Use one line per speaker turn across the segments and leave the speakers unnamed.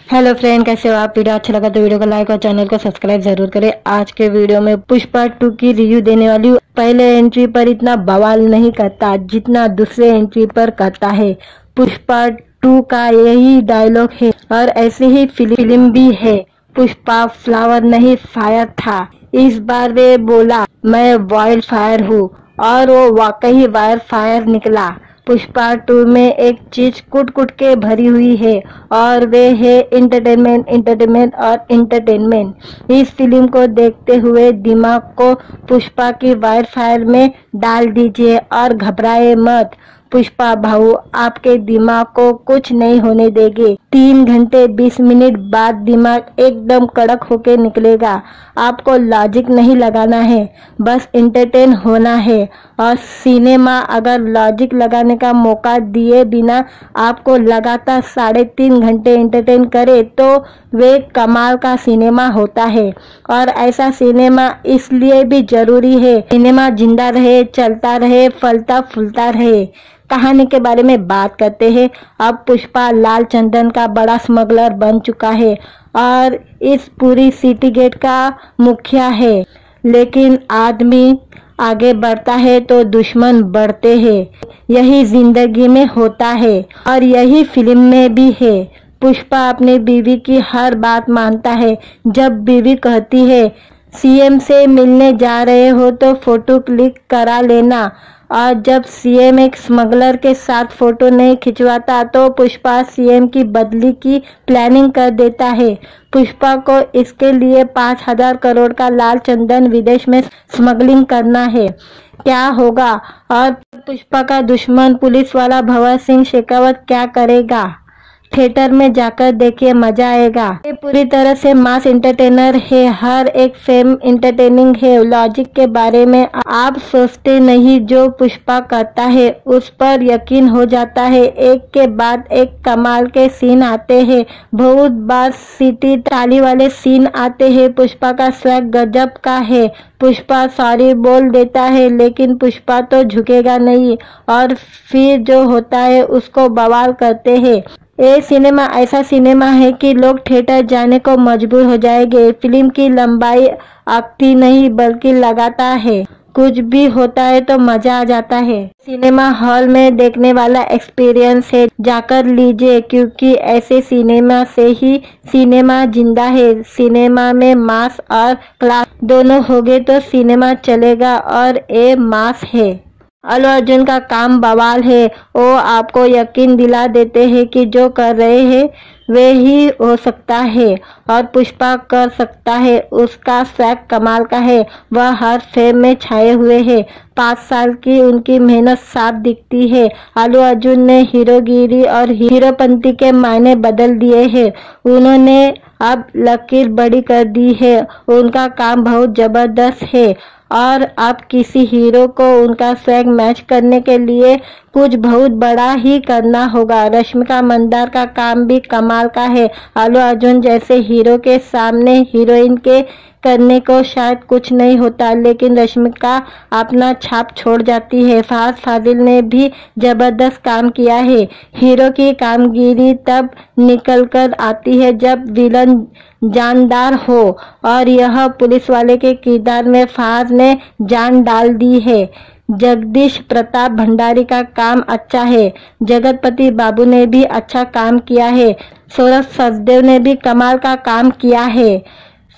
Hello friend, कैसे हो आप। वीडियो अच्छा लगा तो वीडियो को लाइक और चैनल को सब्सक्राइब जरूर करें। आज के वीडियो में पुष्पा 2 की रिव्यू देने वाली हूँ। पहले एंट्री पर इतना बवाल नहीं करता जितना दूसरे एंट्री पर करता है। पुष्पा 2 का यही डायलॉग है और ऐसे ही फिल्म भी है। पुष्पा फ्लावर नहीं फायर था। इस बार वे बोला मैं वाइल्ड फायर हूँ और वो वाकई वाइल्ड फायर निकला। पुष्पा 2 में एक चीज कुट कुट के भरी हुई है और वे है एंटरटेनमेंट और एंटरटेनमेंट। इस फिल्म को देखते हुए दिमाग को पुष्पा की वाइल्ड फायर में डाल दीजिए और घबराए मत। पुष्पा भाऊ आपके दिमाग को कुछ नहीं होने देंगे। 3 घंटे 20 मिनट बाद दिमाग एकदम कड़क होके निकलेगा। आपको लॉजिक नहीं लगाना है, बस एंटरटेन होना है। और सिनेमा अगर लॉजिक लगाने का मौका दिए बिना आपको लगातार 3.5 घंटे एंटरटेन करे तो वे कमाल का सिनेमा होता है। और ऐसा सिनेमा इसलिए भी जरूरी है, सिनेमा जिंदा रहे, चलता रहे, फलता फूलता रहे। कहानी के बारे में बात करते हैं। अब पुष्पा लाल चंदन का बड़ा स्मगलर बन चुका है और इस पूरी सिटी गेट का मुखिया है। लेकिन आदमी आगे बढ़ता है तो दुश्मन बढ़ते हैं। यही जिंदगी में होता है और यही फिल्म में भी है। पुष्पा अपनी बीवी की हर बात मानता है। जब बीवी कहती है सीएम से मिलने जा रहे हो तो फोटो क्लिक करा लेना, और जब सीएम एक स्मगलर के साथ फोटो नहीं खिंचवाता तो पुष्पा सीएम की बदली की प्लानिंग कर देता है। पुष्पा को इसके लिए 5,000 करोड़ का लाल चंदन विदेश में स्मगलिंग करना है। क्या होगा और पुष्पा का दुश्मन पुलिस वाला भंवर सिंह शेखावत क्या करेगा? थिएटर में जाकर देखिए, मजा आएगा। ये पूरी तरह से मास एंटरटेनर है। हर एक फिल्म एंटरटेनिंग है। लॉजिक के बारे में आप सोचते नहीं, जो पुष्पा करता है उस पर यकीन हो जाता है। एक के बाद एक कमाल के सीन आते हैं। बहुत बार सीटी ताली वाले सीन आते हैं। पुष्पा का स्वैग गजब का है। पुष्पा सॉरी बोल देता है लेकिन पुष्पा तो झुकेगा नहीं और फिर जो होता है उसको बवाल करते हैं। ये सिनेमा ऐसा सिनेमा है कि लोग थिएटर जाने को मजबूर हो जाएंगे। फिल्म की लंबाई आती नहीं बल्कि लगातार है। कुछ भी होता है तो मजा आ जाता है। सिनेमा हॉल में देखने वाला एक्सपीरियंस है, जाकर लीजिए, क्योंकि ऐसे सिनेमा से ही सिनेमा जिंदा है। सिनेमा में मास और क्लास दोनों होंगे तो सिनेमा चलेगा और ये मास है। अल्लू अर्जुन का काम बवाल है। वो आपको यकीन दिला देते हैं कि जो कर रहे हैं वे ही हो सकता है और पुष्पा कर सकता है। उसका स्वैग कमाल का है। वह हर फिल्म में छाए हुए हैं। 5 साल की उनकी मेहनत साफ दिखती है। अल्लू अर्जुन ने हीरोगिरी और हीरोपंती के मायने बदल दिए हैं। उन्होंने अब लकीर बड़ी कर दी है। उनका काम बहुत जबरदस्त है और अब किसी हीरो को उनका स्वैग मैच करने के लिए कुछ बहुत बड़ा ही करना होगा। रश्मिका मंदाना का काम भी कमाल का है। अल्लू अर्जुन जैसे हीरो के सामने हीरोइन के करने को शायद कुछ नहीं होता, लेकिन रश्मिका अपना छाप छोड़ जाती है। फहद फाजिल ने भी जबरदस्त काम किया है। हीरो की कामगिरी तब निकल कर आती है जब विलन जानदार हो और यह पुलिस वाले के किरदार में फहद ने जान डाल दी है। जगदीश प्रताप भंडारी का काम अच्छा है। जगतपति बाबू ने भी अच्छा काम किया है। सौरभ सचदेव ने भी कमाल का काम किया है।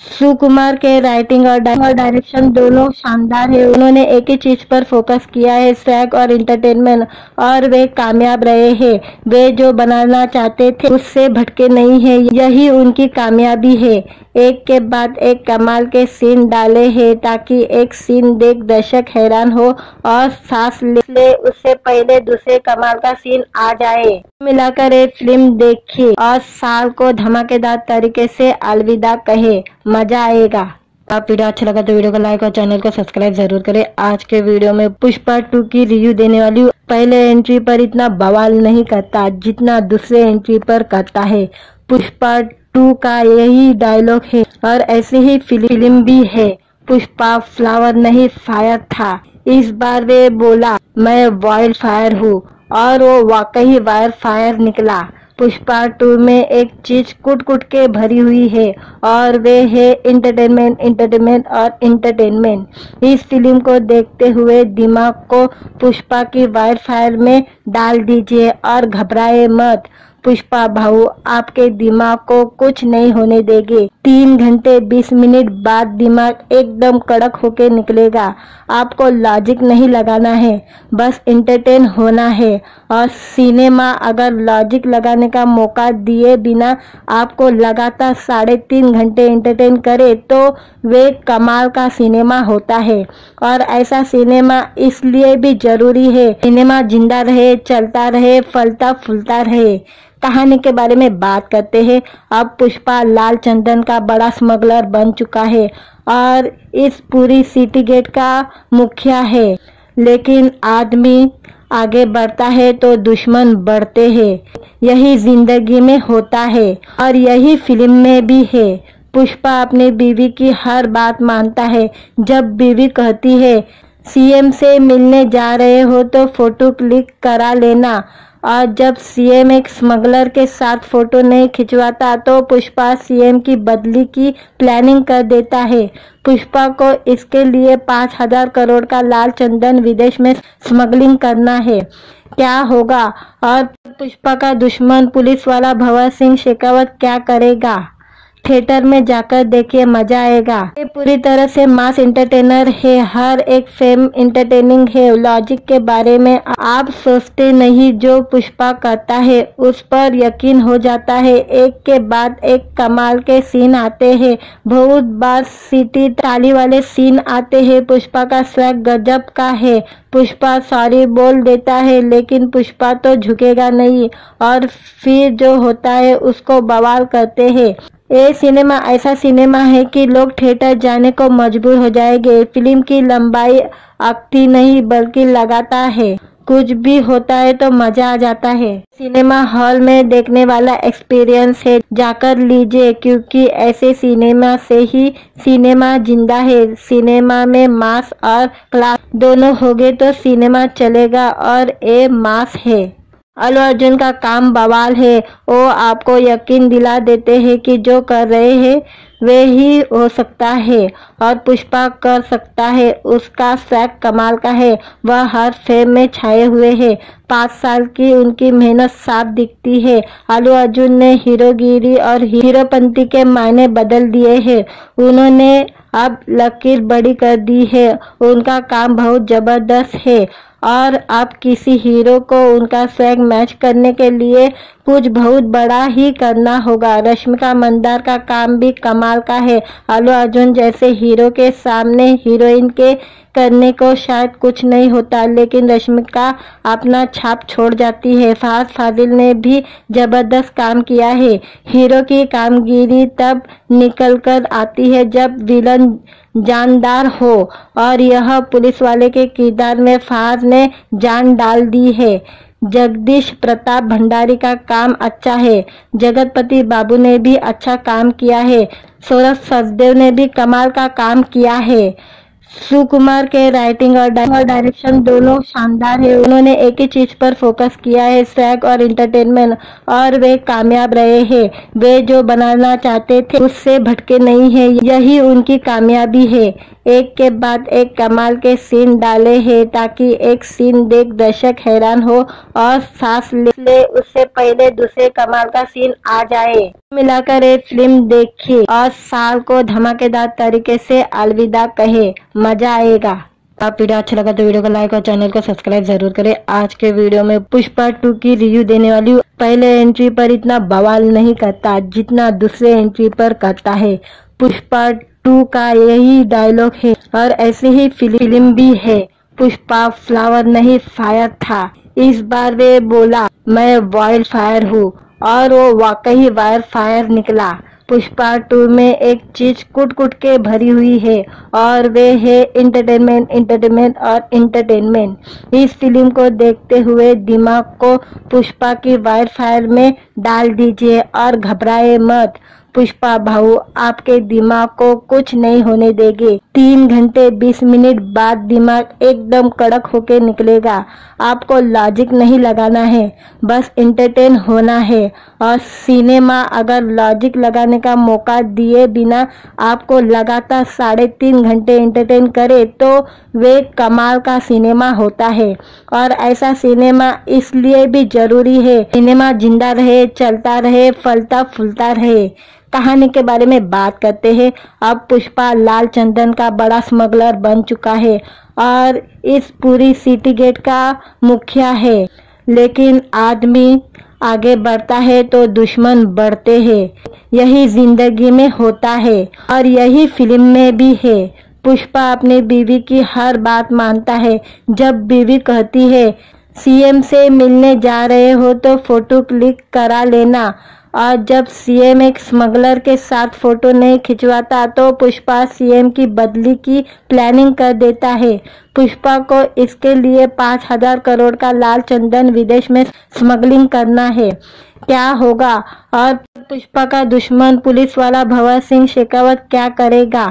सुकुमार के राइटिंग और डायरेक्शन दोनों शानदार है। उन्होंने एक ही चीज पर फोकस किया है, स्वैग और एंटरटेनमेंट, और वे कामयाब रहे हैं। वे जो बनाना चाहते थे उससे भटके नहीं है, यही उनकी कामयाबी है। एक के बाद एक कमाल के सीन डाले हैं ताकि एक सीन देख दर्शक हैरान हो और सांस ले उससे पहले दूसरे कमाल का सीन आ जाए। मिलाकर एक फिल्म देखिए और साल को धमाकेदार तरीके से अलविदा कहे, मजा आएगा। आप वीडियो अच्छा लगा तो वीडियो को लाइक और चैनल को सब्सक्राइब जरूर करें। आज के वीडियो में पुष्पा 2 की रिव्यू देने वाली हूँ। पहले एंट्री पर इतना बवाल नहीं करता जितना दूसरे एंट्री पर करता है। पुष्पा 2 का यही डायलॉग है और ऐसे ही फिल्म भी है। पुष्पा फ्लावर नहीं फायर था। इस बार वे बोला मैं वाइल्ड फायर हूँ और वो वाकई वाइल्ड फायर निकला। पुष्पा 2 में एक चीज कुट कुट के भरी हुई है और वे है एंटरटेनमेंट, एंटरटेनमेंट और एंटरटेनमेंट। इस फिल्म को देखते हुए दिमाग को पुष्पा की वायर फायर में डाल दीजिए और घबराए मत। पुष्पा भाऊ आपके दिमाग को कुछ नहीं होने देंगे। 3 घंटे 20 मिनट बाद दिमाग एकदम कड़क होके निकलेगा। आपको लॉजिक नहीं लगाना है, बस एंटरटेन होना है। और सिनेमा अगर लॉजिक लगाने का मौका दिए बिना आपको लगातार 3.5 घंटे एंटरटेन करे तो वे कमाल का सिनेमा होता है। और ऐसा सिनेमा इसलिए भी जरूरी है, सिनेमा जिंदा रहे, चलता रहे, फलता फूलता रहे। कहानी के बारे में बात करते हैं। अब पुष्पा लाल चंदन का बड़ा स्मगलर बन चुका है और इस पूरी सिटी गेट का मुखिया है। लेकिन आदमी आगे बढ़ता है तो दुश्मन बढ़ते हैं। यही जिंदगी में होता है और यही फिल्म में भी है। पुष्पा अपनी बीवी की हर बात मानता है। जब बीवी कहती है सीएम से मिलने जा रहे हो तो फोटो क्लिक करा लेना, और जब सीएम एक स्मगलर के साथ फोटो नहीं खिंचवाता तो पुष्पा सीएम की बदली की प्लानिंग कर देता है। पुष्पा को इसके लिए 5,000 करोड़ का लाल चंदन विदेश में स्मगलिंग करना है। क्या होगा और पुष्पा का दुश्मन पुलिस वाला भंवर सिंह शेखावत क्या करेगा? थिएटर में जाकर देखिए, मजा आएगा। ये पूरी तरह से मास एंटरटेनर है, हर एक फिल्म एंटरटेनिंग है। लॉजिक के बारे में आप सोचते नहीं, जो पुष्पा करता है उस पर यकीन हो जाता है। एक के बाद एक कमाल के सीन आते हैं, बहुत बार सीटी ताली वाले सीन आते हैं। पुष्पा का स्वैग गजब का है। पुष्पा सॉरी बोल देता है लेकिन पुष्पा तो झुकेगा नहीं और फिर जो होता है उसको बवाल करते हैं। ये सिनेमा ऐसा सिनेमा है कि लोग थिएटर जाने को मजबूर हो जाएंगे। फिल्म की लंबाई अकती नहीं बल्कि लगातार है। कुछ भी होता है तो मजा आ जाता है। सिनेमा हॉल में देखने वाला एक्सपीरियंस है, जाकर लीजिए, क्योंकि ऐसे सिनेमा से ही सिनेमा जिंदा है। सिनेमा में मास और क्लास दोनों होंगे तो सिनेमा चलेगा और ये मास है। अल्लू अर्जुन का काम बवाल है। वो आपको यकीन दिला देते हैं कि जो कर रहे हैं वे ही हो सकता है और पुष्पा कर सकता है। उसका स्वैग कमाल का है। वह हर फिल्म में छाए हुए हैं। 5 साल की उनकी मेहनत साफ दिखती है। अल्लू अर्जुन ने हीरोगिरी और हीरोपंती के मायने बदल दिए हैं। उन्होंने अब लकीर बड़ी कर दी है। उनका काम बहुत जबरदस्त है और अब किसी हीरो को उनका स्वैग मैच करने के लिए कुछ बहुत बड़ा ही करना होगा। रश्मिका मंदाना का काम भी कमाल का है। अल्लू अर्जुन जैसे हीरो के सामने हीरोइन के करने को शायद कुछ नहीं होता, लेकिन रश्मिका अपना छाप छोड़ जाती है। फहद फाजिल ने भी जबरदस्त काम किया है। हीरो की कामगिरी तब निकल कर आती है जब विलन जानदार हो और यह पुलिस वाले के किरदार में फहद ने जान डाल दी है। जगदीश प्रताप भंडारी का काम अच्छा है। जगतपति बाबू ने भी अच्छा काम किया है। सौरभ सचदेव ने भी कमाल का काम किया है। सुकुमार के राइटिंग और डायरेक्शन दोनों शानदार है। उन्होंने एक ही चीज पर फोकस किया है, स्वैग और एंटरटेनमेंट, और वे कामयाब रहे हैं। वे जो बनाना चाहते थे उससे भटके नहीं है, यही उनकी कामयाबी है। एक के बाद एक कमाल के सीन डाले हैं ताकि एक सीन देख दर्शक हैरान हो और सांस ले उससे पहले दूसरे कमाल का सीन आ जाए। मिलाकर एक फिल्म देखिए और साल को धमाकेदार तरीके से अलविदा कहे, मजा आएगा। आप वीडियो अच्छा लगा तो वीडियो को लाइक और चैनल को सब्सक्राइब जरूर करें। आज के वीडियो में पुष्पा 2 की रिव्यू देने वाली हूँ। पहले एंट्री पर इतना बवाल नहीं करता जितना दूसरे एंट्री पर करता है। पुष्पा 2 का यही डायलॉग है और ऐसे ही फिल्म भी है। पुष्पा फ्लावर नहीं फायर था। इस बार वे बोला मैं वाइल्ड फायर हूँ और वो वाकई वाइल्ड फायर निकला। पुष्पा 2 में एक चीज कुट कुट के भरी हुई है और वे है एंटरटेनमेंट, एंटरटेनमेंट और एंटरटेनमेंट। इस फिल्म को देखते हुए दिमाग को पुष्पा की वाइल्ड फायर में डाल दीजिए और घबराए मत। पुष्पा भाऊ आपके दिमाग को कुछ नहीं होने देंगे। 3 घंटे 20 मिनट बाद दिमाग एकदम कड़क होके निकलेगा। आपको लॉजिक नहीं लगाना है, बस एंटरटेन होना है। और सिनेमा अगर लॉजिक लगाने का मौका दिए बिना आपको लगातार 3.5 घंटे एंटरटेन करे तो वे कमाल का सिनेमा होता है। और ऐसा सिनेमा इसलिए भी जरूरी है, सिनेमा जिंदा रहे, चलता रहे, फलता फूलता रहे। कहानी के बारे में बात करते हैं। अब पुष्पा लाल चंदन का बड़ा स्मगलर बन चुका है और इस पूरी सिटी गेट का मुखिया है। लेकिन आदमी आगे बढ़ता है तो दुश्मन बढ़ते हैं। यही जिंदगी में होता है और यही फिल्म में भी है। पुष्पा अपनी बीवी की हर बात मानता है। जब बीवी कहती है सीएम से मिलने जा रहे हो तो फोटो क्लिक करा लेना, और जब सीएम एक स्मगलर के साथ फोटो नहीं खिंचवाता तो पुष्पा सीएम की बदली की प्लानिंग कर देता है। पुष्पा को इसके लिए 5,000 करोड़ का लाल चंदन विदेश में स्मगलिंग करना है। क्या होगा और पुष्पा का दुश्मन पुलिस वाला भंवर सिंह शेखावत क्या करेगा?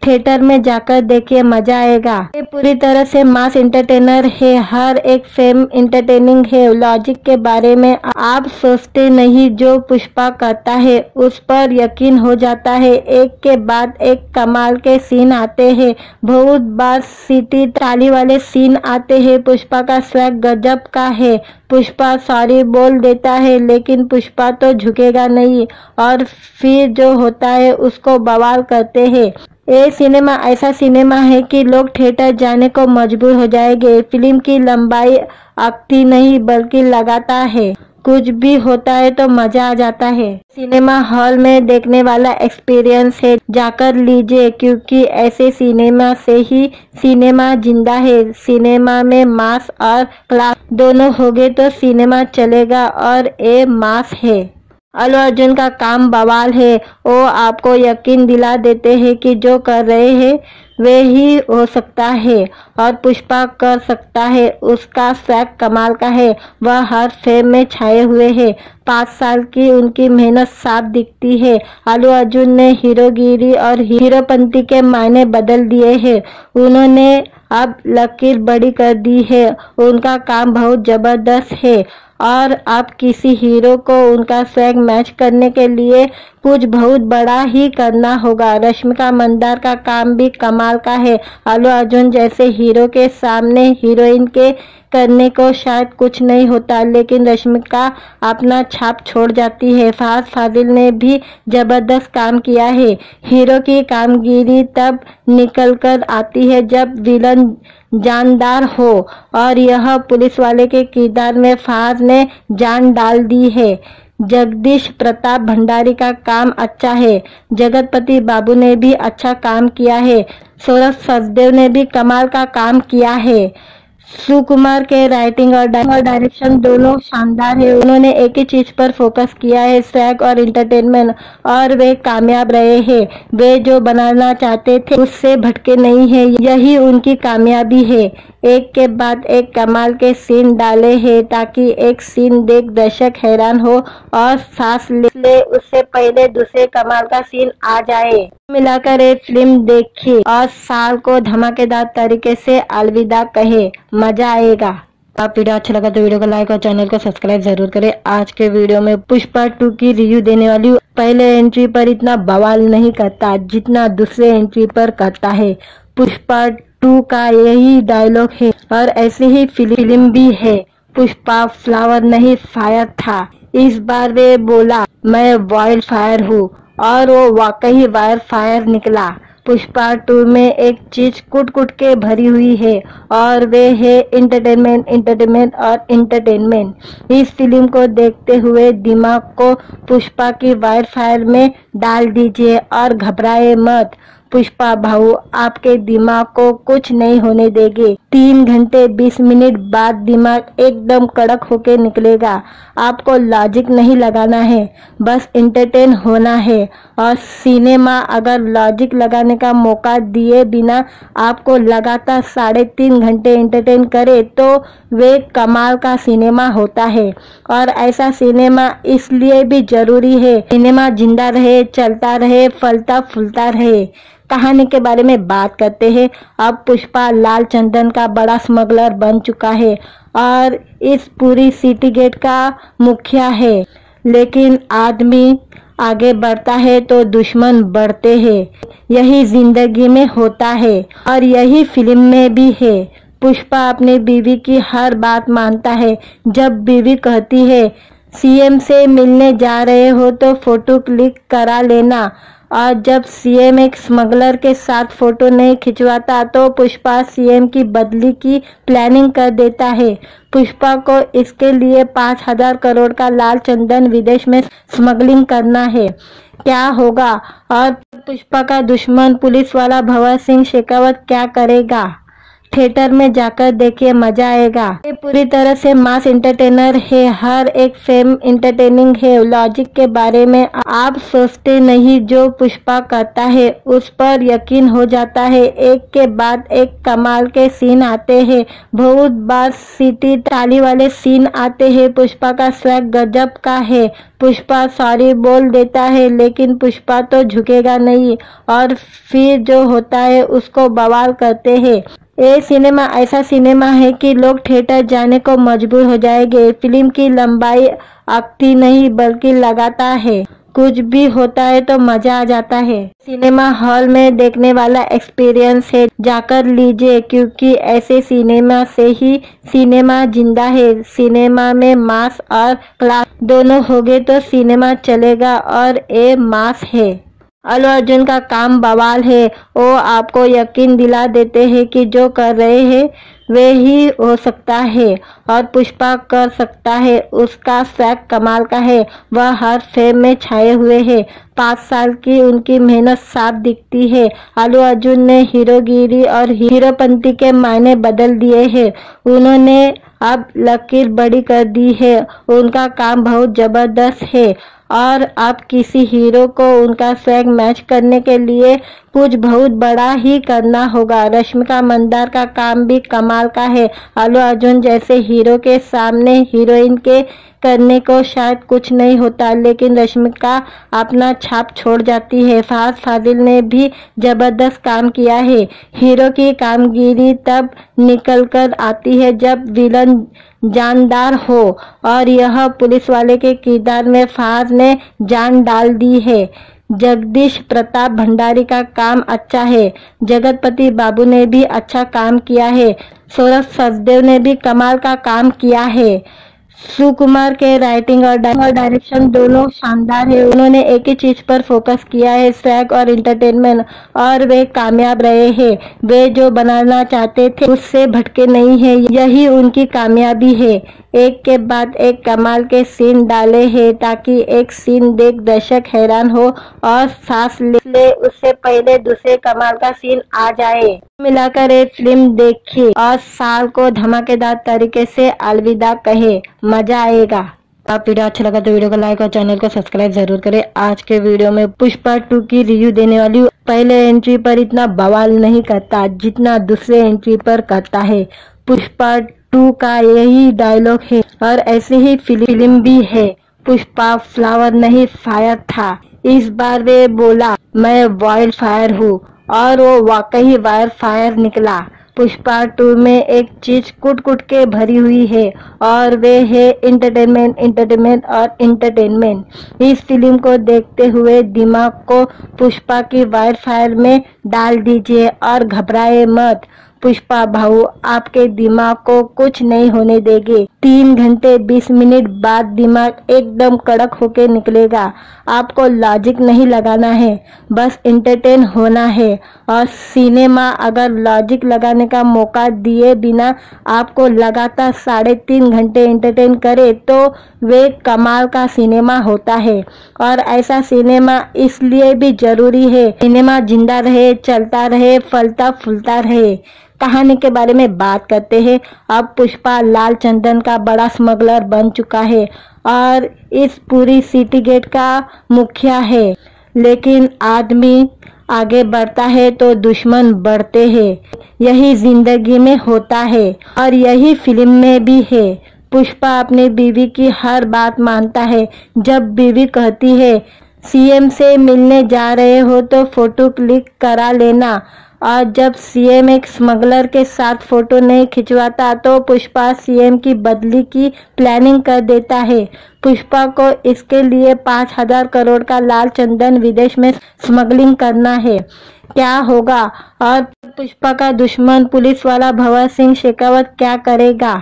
थिएटर में जाकर देखिए, मजा आएगा। ये पूरी तरह से मास एंटरटेनर है, हर एक फिल्म एंटरटेनिंग है। लॉजिक के बारे में आप सोचते नहीं, जो पुष्पा करता है उस पर यकीन हो जाता है। एक के बाद एक कमाल के सीन आते हैं, बहुत बार सीटी ताली वाले सीन आते हैं। पुष्पा का स्वैग गजब का है। पुष्पा सॉरी बोल देता है लेकिन पुष्पा तो झुकेगा नहीं और फिर जो होता है उसको बवाल करते हैं। ये सिनेमा ऐसा सिनेमा है कि लोग थिएटर जाने को मजबूर हो जाएंगे। फिल्म की लंबाई अकती नहीं बल्कि लगातार है। कुछ भी होता है तो मजा आ जाता है। सिनेमा हॉल में देखने वाला एक्सपीरियंस है, जाकर लीजिए, क्योंकि ऐसे सिनेमा से ही सिनेमा जिंदा है। सिनेमा में मास और क्लास दोनों होंगे तो सिनेमा चलेगा और ये मास है। अल्लू अर्जुन का काम बवाल है। वो आपको यकीन दिला देते हैं कि जो कर रहे हैं वे ही हो सकता है और पुष्पा कर सकता है। उसका स्वैग कमाल का है। वह हर फिल्म में छाए हुए हैं। 5 साल की उनकी मेहनत साफ दिखती है। अल्लू अर्जुन ने हीरोगिरी और हीरोपंती के मायने बदल दिए हैं। उन्होंने अब लकीर बड़ी कर दी है। उनका काम बहुत जबरदस्त है और अब किसी हीरो को उनका स्वैग मैच करने के लिए कुछ बहुत बड़ा ही करना होगा। रश्मिका मंदाना का काम भी कमाल का है। अल्लू अर्जुन जैसे हीरो के सामने हीरोइन के करने को शायद कुछ नहीं होता, लेकिन रश्मिका अपना छाप छोड़ जाती है। फहद फाजिल ने भी जबरदस्त काम किया है। हीरो की कामगिरी तब निकल कर आती है जब विलन जानदार हो और यह पुलिस वाले के किरदार में फहद ने जान डाल दी है। जगदीश प्रताप भंडारी का काम अच्छा है। जगतपति बाबू ने भी अच्छा काम किया है। सौरभ सचदेव ने भी कमाल का काम किया है। सुकुमार के राइटिंग और डायरेक्शन दोनों शानदार है। उन्होंने एक ही चीज पर फोकस किया है, स्वैग और एंटरटेनमेंट, और वे कामयाब रहे हैं। वे जो बनाना चाहते थे उससे भटके नहीं है, यही उनकी कामयाबी है। एक के बाद एक कमाल के सीन डाले हैं ताकि एक सीन देख दर्शक हैरान हो और सांस ले उससे पहले दूसरे कमाल का सीन आ जाए। मिलाकर एक फिल्म देखिए और साल को धमाकेदार तरीके से अलविदा कहे, मजा आएगा। आप वीडियो अच्छा लगा तो वीडियो को लाइक और चैनल को सब्सक्राइब जरूर करें। आज के वीडियो में पुष्पा 2 की रिव्यू देने वाली हूँ। पहले एंट्री पर इतना बवाल नहीं करता जितना दूसरे एंट्री पर करता है। पुष्पा 2 का यही डायलॉग है और ऐसे ही फिल्म भी है। पुष्पा फ्लावर नहीं फायर था। इस बार वे बोला मैं वाइल्ड फायर हूँ और वो वाकई वाइल्ड फायर निकला। पुष्पा 2 में एक चीज कुट कुट के भरी हुई है और वे है एंटरटेनमेंट, एंटरटेनमेंट और एंटरटेनमेंट। इस फिल्म को देखते हुए दिमाग को पुष्पा की वाइल्ड फायर में डाल दीजिए और घबराए मत। पुष्पा भाऊ आपके दिमाग को कुछ नहीं होने देंगे। 3 घंटे 20 मिनट बाद दिमाग एकदम कड़क होके निकलेगा। आपको लॉजिक नहीं लगाना है, बस एंटरटेन होना है। और सिनेमा अगर लॉजिक लगाने का मौका दिए बिना आपको लगातार 3.5 घंटे एंटरटेन करे तो वे कमाल का सिनेमा होता है। और ऐसा सिनेमा इसलिए भी जरूरी है, सिनेमा जिंदा रहे, चलता रहे, फलता फूलता रहे। कहानी के बारे में बात करते हैं। अब पुष्पा लाल चंदन का बड़ा स्मगलर बन चुका है और इस पूरी सिटी गेट का मुखिया है। लेकिन आदमी आगे बढ़ता है तो दुश्मन बढ़ते हैं। यही जिंदगी में होता है और यही फिल्म में भी है। पुष्पा अपनी बीवी की हर बात मानता है। जब बीवी कहती है सीएम से मिलने जा रहे हो तो फोटो क्लिक करा लेना, और जब सीएम एक स्मगलर के साथ फोटो नहीं खिंचवाता तो पुष्पा सीएम की बदली की प्लानिंग कर देता है। पुष्पा को इसके लिए 5,000 करोड़ का लाल चंदन विदेश में स्मगलिंग करना है। क्या होगा और पुष्पा का दुश्मन पुलिस वाला भंवर सिंह शेखावत क्या करेगा? थिएटर में जाकर देखिए, मजा आएगा। ये पूरी तरह से मास एंटरटेनर है, हर एक फिल्म एंटरटेनिंग है। लॉजिक के बारे में आप सोचते नहीं, जो पुष्पा करता है उस पर यकीन हो जाता है। एक के बाद एक कमाल के सीन आते हैं, बहुत बार सीटी ताली वाले सीन आते हैं। पुष्पा का स्वैग गजब का है। पुष्पा सॉरी बोल देता है लेकिन पुष्पा तो झुकेगा नहीं और फिर जो होता है उसको बवाल करते हैं। ये सिनेमा ऐसा सिनेमा है कि लोग थिएटर जाने को मजबूर हो जाएंगे। फिल्म की लंबाई आती नहीं बल्कि लगातार है। कुछ भी होता है तो मजा आ जाता है। सिनेमा हॉल में देखने वाला एक्सपीरियंस है, जाकर लीजिए, क्योंकि ऐसे सिनेमा से ही सिनेमा जिंदा है। सिनेमा में मास और क्लास दोनों होंगे तो सिनेमा चलेगा और ये मास है। अल्लू अर्जुन का काम बवाल है। वो आपको यकीन दिला देते हैं कि जो कर रहे हैं वे ही हो सकता है और पुष्पा कर सकता है। उसका स्वैग कमाल का है। वह हर फिल्म में छाए हुए हैं। 5 साल की उनकी मेहनत साफ दिखती है। अल्लू अर्जुन ने हीरोगिरी और हीरोपंती के मायने बदल दिए हैं। उन्होंने अब लकीर बड़ी कर दी है। उनका काम बहुत जबरदस्त है और अब किसी हीरो को उनका स्वैग मैच करने के लिए कुछ बहुत बड़ा ही करना होगा। रश्मिका मंदाना का काम भी कमाल का है। अल्लू अर्जुन जैसे हीरो के सामने हीरोइन के करने को शायद कुछ नहीं होता, लेकिन रश्मिका अपना छाप छोड़ जाती है। फहद फाजिल ने भी जबरदस्त काम किया है। हीरो की कामगिरी तब निकल कर आती है जब विलन जानदार हो और यह पुलिस वाले के किरदार में फहद ने जान डाल दी है। जगदीश प्रताप भंडारी का काम अच्छा है। जगतपति बाबू ने भी अच्छा काम किया है। सौरभ सचदेव ने भी कमाल का काम किया है। सुकुमार के राइटिंग और डायरेक्शन दोनों शानदार है। उन्होंने एक ही चीज पर फोकस किया है, स्वैग और एंटरटेनमेंट, और वे कामयाब रहे हैं। वे जो बनाना चाहते थे उससे भटके नहीं है, यही उनकी कामयाबी है। एक के बाद एक कमाल के सीन डाले हैं ताकि एक सीन देख दर्शक हैरान हो और सांस ले उससे पहले दूसरे कमाल का सीन आ जाए। मिलाकर एक फिल्म देखिए और साल को धमाकेदार तरीके से अलविदा कहे, मजा आएगा। आप वीडियो अच्छा लगा तो वीडियो को लाइक और चैनल को सब्सक्राइब जरूर करें। आज के वीडियो में पुष्पा 2 की रिव्यू देने वाली हूँ। पहले एंट्री पर इतना बवाल नहीं करता जितना दूसरे एंट्री पर करता है। पुष्पा 2 का यही डायलॉग है और ऐसे ही फिल्म भी है। पुष्पा फ्लावर नहीं फायर था। इस बार वे बोला मैं वाइल्ड फायर हूँ और वो वाकई वाइल्ड फायर निकला। पुष्पा 2 में एक चीज कुट कुट के भरी हुई है और वे है एंटरटेनमेंट, एंटरटेनमेंट और एंटरटेनमेंट। इस फिल्म को देखते हुए दिमाग को पुष्पा की वाइल्ड फायर में डाल दीजिए और घबराए मत। पुष्पा भाऊ आपके दिमाग को कुछ नहीं होने देंगे। 3 घंटे 20 मिनट बाद दिमाग एकदम कड़क होके निकलेगा। आपको लॉजिक नहीं लगाना है, बस एंटरटेन होना है। और सिनेमा अगर लॉजिक लगाने का मौका दिए बिना आपको लगातार 3.5 घंटे एंटरटेन करे तो वे कमाल का सिनेमा होता है। और ऐसा सिनेमा इसलिए भी जरूरी है, सिनेमा जिंदा रहे, चलता रहे, फलता फूलता रहे। कहानी के बारे में बात करते हैं। अब पुष्पा लाल चंदन का बड़ा स्मगलर बन चुका है और इस पूरी सिटी गेट का मुखिया है। लेकिन आदमी आगे बढ़ता है तो दुश्मन बढ़ते हैं। यही जिंदगी में होता है और यही फिल्म में भी है। पुष्पा अपनी बीवी की हर बात मानता है। जब बीवी कहती है सीएम से मिलने जा रहे हो तो फोटो क्लिक करा लेना, और जब सीएम एक स्मगलर के साथ फोटो नहीं खिंचवाता तो पुष्पा सीएम की बदली की प्लानिंग कर देता है। पुष्पा को इसके लिए 5,000 करोड़ का लाल चंदन विदेश में स्मगलिंग करना है। क्या होगा और पुष्पा का दुश्मन पुलिस वाला भंवर सिंह शेखावत क्या करेगा?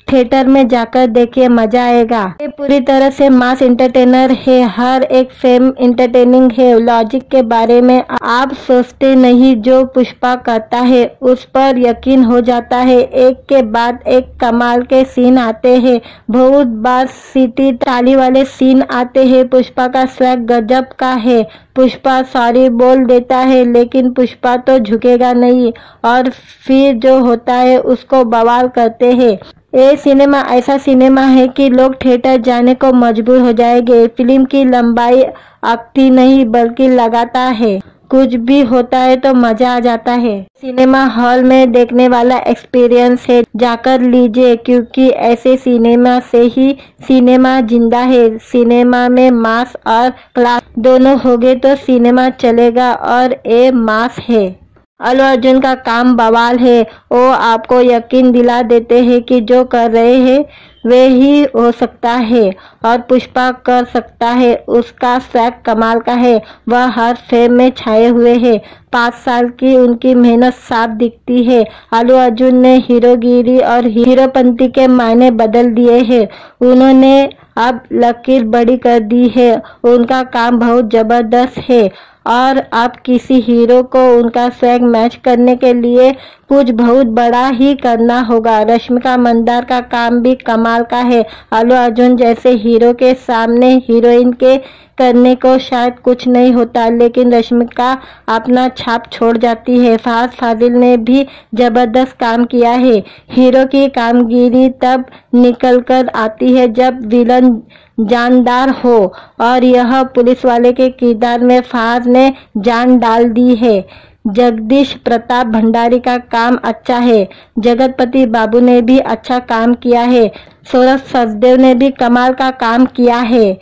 थिएटर में जाकर देखिए, मजा आएगा। ये पूरी तरह से मास एंटरटेनर है। हर एक फिल्म एंटरटेनिंग है। लॉजिक के बारे में आप सोचते नहीं, जो पुष्पा करता है उस पर यकीन हो जाता है। एक के बाद एक कमाल के सीन आते हैं। बहुत बार सीटी ताली वाले सीन आते हैं। पुष्पा का स्वैग गजब का है। पुष्पा सॉरी बोल देता है लेकिन पुष्पा तो झुकेगा नहीं और फिर जो होता है उसको बवाल करते हैं। ये सिनेमा ऐसा सिनेमा है कि लोग थिएटर जाने को मजबूर हो जाएंगे। फिल्म की लंबाई अकती नहीं बल्कि लगातार है। कुछ भी होता है तो मजा आ जाता है। सिनेमा हॉल में देखने वाला एक्सपीरियंस है, जाकर लीजिए, क्योंकि ऐसे सिनेमा से ही सिनेमा जिंदा है। सिनेमा में मास और क्लास दोनों होंगे तो सिनेमा चलेगा और ये मास है। अल्लू अर्जुन का काम बवाल है। वो आपको यकीन दिला देते हैं कि जो कर रहे हैं वे ही हो सकता है और पुष्पा कर सकता है। उसका स्वैग कमाल का है। वह हर फिल्म में छाए हुए हैं। 5 साल की उनकी मेहनत साफ दिखती है। अल्लू अर्जुन ने हीरोगिरी और हीरोपंती के मायने बदल दिए हैं। उन्होंने अब लकीर बड़ी कर दी है। उनका काम बहुत जबरदस्त है और अब किसी हीरो को उनका स्वैग मैच करने के लिए कुछ बहुत बड़ा ही करना होगा। रश्मिका मंदाना का काम भी कमाल का है। अल्लू अर्जुन जैसे हीरो के सामने हीरोइन के करने को शायद कुछ नहीं होता, लेकिन रश्मिका अपना छाप छोड़ जाती है। फहद फाजिल ने भी जबरदस्त काम किया है। हीरो की कामगिरी तब निकल कर आती है जब विलन जानदार हो और यह पुलिस वाले के किरदार में फहद ने जान डाल दी है। जगदीश प्रताप भंडारी का काम अच्छा है। जगतपति बाबू ने भी अच्छा काम किया है। सौरभ सचदेव ने भी कमाल का काम किया है।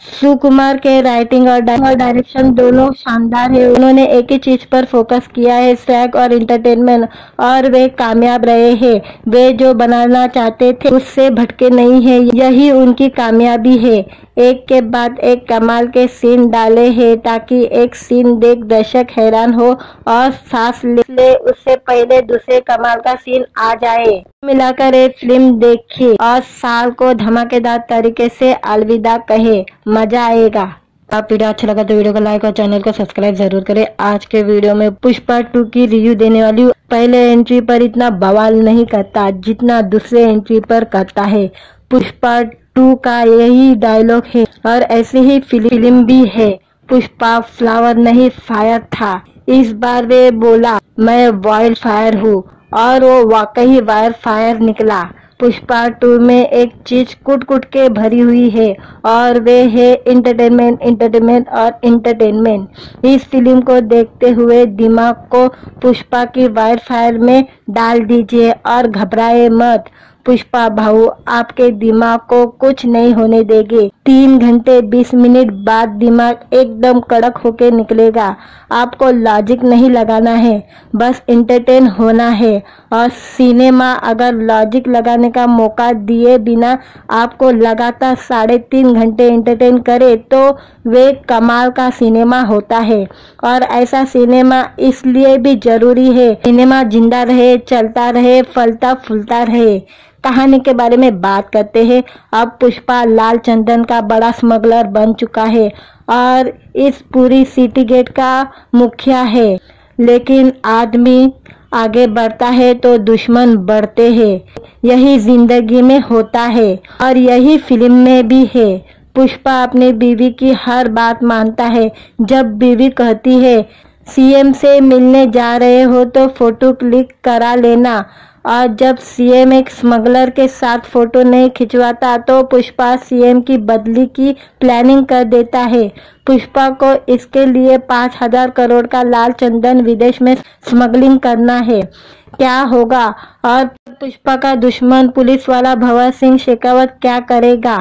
सुकुमार के राइटिंग और डायरेक्शन दोनों शानदार है। उन्होंने एक ही चीज पर फोकस किया है, स्वैग और एंटरटेनमेंट, और वे कामयाब रहे हैं। वे जो बनाना चाहते थे उससे भटके नहीं है, यही उनकी कामयाबी है। एक के बाद एक कमाल के सीन डाले हैं ताकि एक सीन देख दर्शक हैरान हो और सांस ले उससे पहले दूसरे कमाल का सीन आ जाए। मिलाकर एक फिल्म देखिए और साल को धमाकेदार तरीके से अलविदा कहे, मजा आएगा। आप वीडियो अच्छा लगा तो वीडियो को लाइक और चैनल को सब्सक्राइब जरूर करें। आज के वीडियो में पुष्पा 2 की रिव्यू देने वाली हूँ। पहले एंट्री पर इतना बवाल नहीं करता जितना दूसरे एंट्री पर करता है। पुष्पा 2 का यही डायलॉग है और ऐसी ही फिल्म भी है। पुष्पा फ्लावर नहीं फायर था। इस बार वे बोला मैं वाइल्ड फायर हूँ और वो वाकई वाइल्ड फायर निकला। पुष्पा 2 में एक चीज कुट कुट के भरी हुई है और वे है एंटरटेनमेंट, एंटरटेनमेंट और एंटरटेनमेंट। इस फिल्म को देखते हुए दिमाग को पुष्पा की वाइल्ड फायर में डाल दीजिए और घबराए मत। पुष्पा भाऊ आपके दिमाग को कुछ नहीं होने देंगे। 3 घंटे 20 मिनट बाद दिमाग एकदम कड़क होके निकलेगा। आपको लॉजिक नहीं लगाना है, बस एंटरटेन होना है। और सिनेमा अगर लॉजिक लगाने का मौका दिए बिना आपको लगातार 3.5 घंटे एंटरटेन करे तो वे कमाल का सिनेमा होता है। और ऐसा सिनेमा इसलिए भी जरूरी है, सिनेमा जिंदा रहे, चलता रहे, फलता फूलता रहे। कहानी के बारे में बात करते हैं। अब पुष्पा लाल चंदन का बड़ा स्मगलर बन चुका है और इस पूरी सिटी गेट का मुखिया है। लेकिन आदमी आगे बढ़ता है तो दुश्मन बढ़ते हैं। यही जिंदगी में होता है और यही फिल्म में भी है। पुष्पा अपनी बीवी की हर बात मानता है। जब बीवी कहती है सीएम से मिलने जा रहे हो तो फोटो क्लिक करा लेना। और जब सीएम एक स्मगलर के साथ फोटो नहीं खिंचवाता तो पुष्पा सीएम की बदली की प्लानिंग कर देता है। पुष्पा को इसके लिए 5,000 करोड़ का लाल चंदन विदेश में स्मगलिंग करना है। क्या होगा और पुष्पा का दुश्मन पुलिस वाला भंवर सिंह शेखावत क्या करेगा?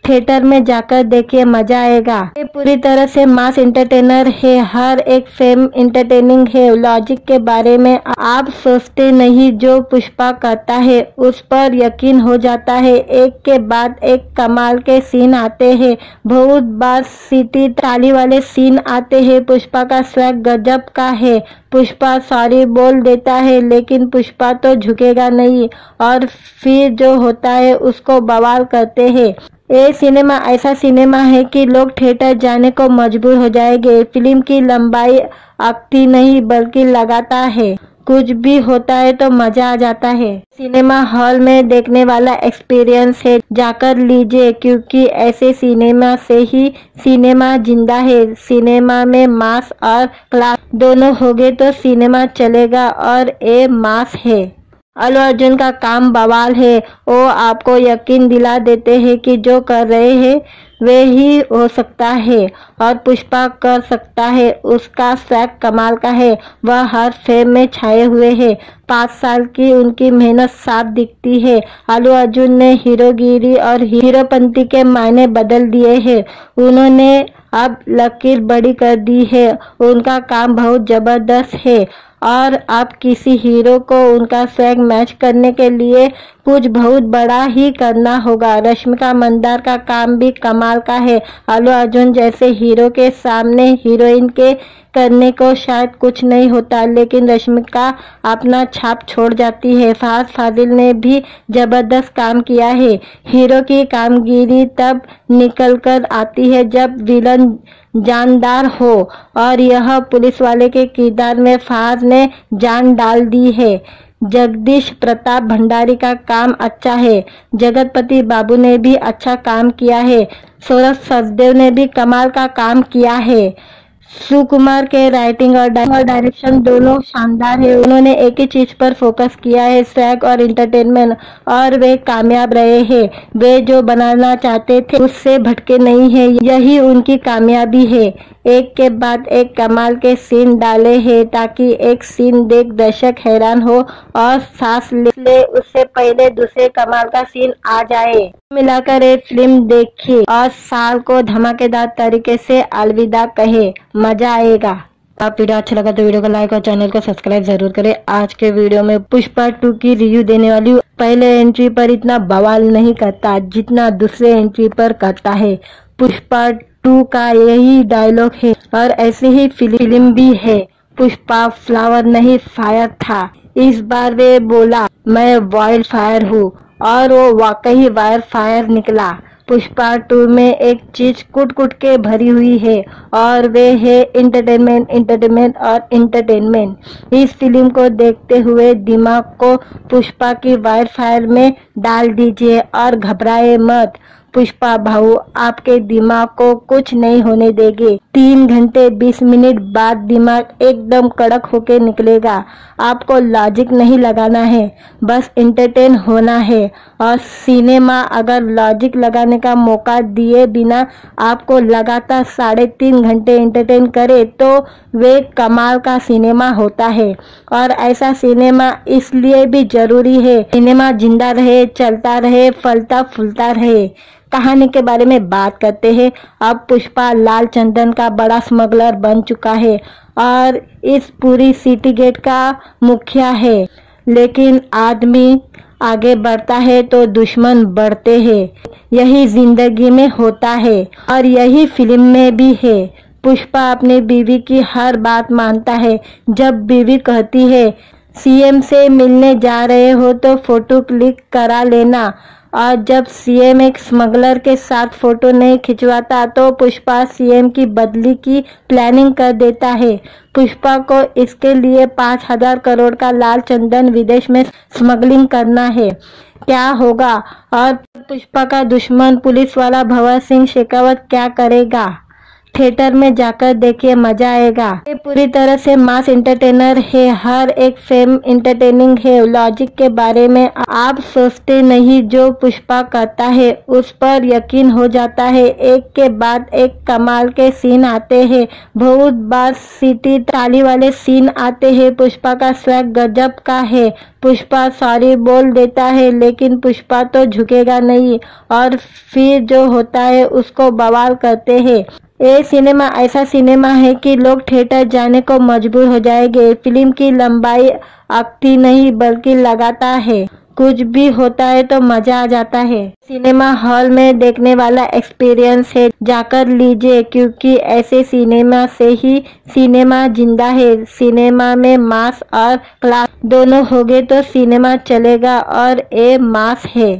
थिएटर में जाकर देखिए, मजा आएगा। ये पूरी तरह से मास एंटरटेनर है, हर एक फिल्म एंटरटेनिंग है। लॉजिक के बारे में आप सोचते नहीं, जो पुष्पा करता है उस पर यकीन हो जाता है। एक के बाद एक कमाल के सीन आते हैं, बहुत बार सीटी ताली वाले सीन आते हैं। पुष्पा का स्वैग गजब का है। पुष्पा सॉरी बोल देता है लेकिन पुष्पा तो झुकेगा नहीं और फिर जो होता है उसको बवाल करते हैं। ये सिनेमा ऐसा सिनेमा है कि लोग थिएटर जाने को मजबूर हो जाएंगे। फिल्म की लंबाई आती नहीं बल्कि लगाता है। कुछ भी होता है तो मजा आ जाता है। सिनेमा हॉल में देखने वाला एक्सपीरियंस है, जाकर लीजिए, क्योंकि ऐसे सिनेमा से ही सिनेमा जिंदा है। सिनेमा में मास और क्लास दोनों होंगे तो सिनेमा चलेगा और ये मास है। अल्लू अर्जुन का काम बवाल है। वो आपको यकीन दिला देते हैं कि जो कर रहे हैं वे ही हो सकता है और पुष्पा कर सकता है। उसका स्वैग कमाल का है, वह हर फिल्म में छाए हुए हैं। 5 साल की उनकी मेहनत साफ दिखती है। अल्लू अर्जुन ने हीरोगिरी और हीरोपंती के मायने बदल दिए हैं। उन्होंने अब लकीर बड़ी कर दी है। उनका काम बहुत जबरदस्त है और अब किसी हीरो को उनका स्वैग मैच करने के लिए कुछ बहुत बड़ा ही करना होगा। रश्मिका मंदार का काम भी कमाल का है। अल्लू अर्जुन जैसे हीरो के सामने हीरोइन के करने को शायद कुछ नहीं होता, लेकिन रश्मिका अपना छाप छोड़ जाती है। फहद फाजिल ने भी जबरदस्त काम किया है। हीरो की कामगिरी तब निकल कर आती है जब विलन जानदार हो और यह पुलिस वाले के किरदार में फहद ने जान डाल दी है। जगदीश प्रताप भंडारी का काम अच्छा है। जगतपति बाबू ने भी अच्छा काम किया है। सौरभ सचदेव ने भी कमाल का काम किया है। सुकुमार के राइटिंग और डायरेक्शन दोनों शानदार है। उन्होंने एक ही चीज पर फोकस किया है, स्वैग और एंटरटेनमेंट, और वे कामयाब रहे हैं। वे जो बनाना चाहते थे उससे भटके नहीं है, यही उनकी कामयाबी है। एक के बाद एक कमाल के सीन डाले हैं ताकि एक सीन देख दर्शक हैरान हो और सांस ले उससे पहले दूसरे कमाल का सीन आ जाए। मिलाकर एक फिल्म देखिए और साल को धमाकेदार तरीके से अलविदा कहे, मजा आएगा। आप वीडियो अच्छा लगा तो वीडियो को लाइक और चैनल को सब्सक्राइब जरूर करें। आज के वीडियो में पुष्पा 2 की रिव्यू देने वाली हूँ। पहले एंट्री पर इतना बवाल नहीं करता जितना दूसरे एंट्री पर करता है। पुष्पा 2 का यही डायलॉग है और ऐसी ही फिल्म भी है। पुष्पा फ्लावर नहीं फायर था, इस बार वे बोला मैं वाइल्ड फायर हूँ और वो वाकई वाइल्ड फायर निकला। पुष्पा 2 में एक चीज कुट कुट के भरी हुई है और वे है एंटरटेनमेंट, एंटरटेनमेंट और एंटरटेनमेंट। इस फिल्म को देखते हुए दिमाग को पुष्पा की वाइल्ड फायर में डाल दीजिए और घबराए मत। पुष्पा भाऊ आपके दिमाग को कुछ नहीं होने देंगे। 3 घंटे 20 मिनट बाद दिमाग एकदम कड़क होके निकलेगा। आपको लॉजिक नहीं लगाना है, बस एंटरटेन होना है। और सिनेमा अगर लॉजिक लगाने का मौका दिए बिना आपको लगातार 3.5 घंटे एंटरटेन करे तो वे कमाल का सिनेमा होता है। और ऐसा सिनेमा इसलिए भी जरूरी है, सिनेमा जिंदा रहे, चलता रहे, फलता फूलता रहे। कहानी के बारे में बात करते हैं। अब पुष्पा लाल चंदन का बड़ा स्मगलर बन चुका है और इस पूरी सिटी गेट का मुखिया है। लेकिन आदमी आगे बढ़ता है तो दुश्मन बढ़ते हैं। यही जिंदगी में होता है और यही फिल्म में भी है। पुष्पा अपनी बीवी की हर बात मानता है। जब बीवी कहती है सीएम से मिलने जा रहे हो तो फोटो क्लिक करा लेना, और जब सीएम एक स्मगलर के साथ फोटो नहीं खिंचवाता तो पुष्पा सीएम की बदली की प्लानिंग कर देता है। पुष्पा को इसके लिए 5,000 करोड़ का लाल चंदन विदेश में स्मगलिंग करना है। क्या होगा और पुष्पा का दुश्मन पुलिस वाला भंवर सिंह शेखावत क्या करेगा? थिएटर में जाकर देखिए, मजा आएगा। ये पूरी तरह से मास एंटरटेनर है, हर एक फिल्म एंटरटेनिंग है। लॉजिक के बारे में आप सोचते नहीं, जो पुष्पा करता है उस पर यकीन हो जाता है। एक के बाद एक कमाल के सीन आते हैं, बहुत बार सीटी ताली वाले सीन आते हैं। पुष्पा का स्वैग गजब का है। पुष्पा सॉरी बोल देता है लेकिन पुष्पा तो झुकेगा नहीं और फिर जो होता है उसको बवाल करते हैं। ये सिनेमा ऐसा सिनेमा है कि लोग थिएटर जाने को मजबूर हो जाएंगे। फिल्म की लंबाई अकती नहीं बल्कि लगाता है। कुछ भी होता है तो मजा आ जाता है। सिनेमा हॉल में देखने वाला एक्सपीरियंस है, जाकर लीजिए, क्योंकि ऐसे सिनेमा से ही सिनेमा जिंदा है। सिनेमा में मास और क्लास दोनों होंगे तो सिनेमा चलेगा और ये मास है।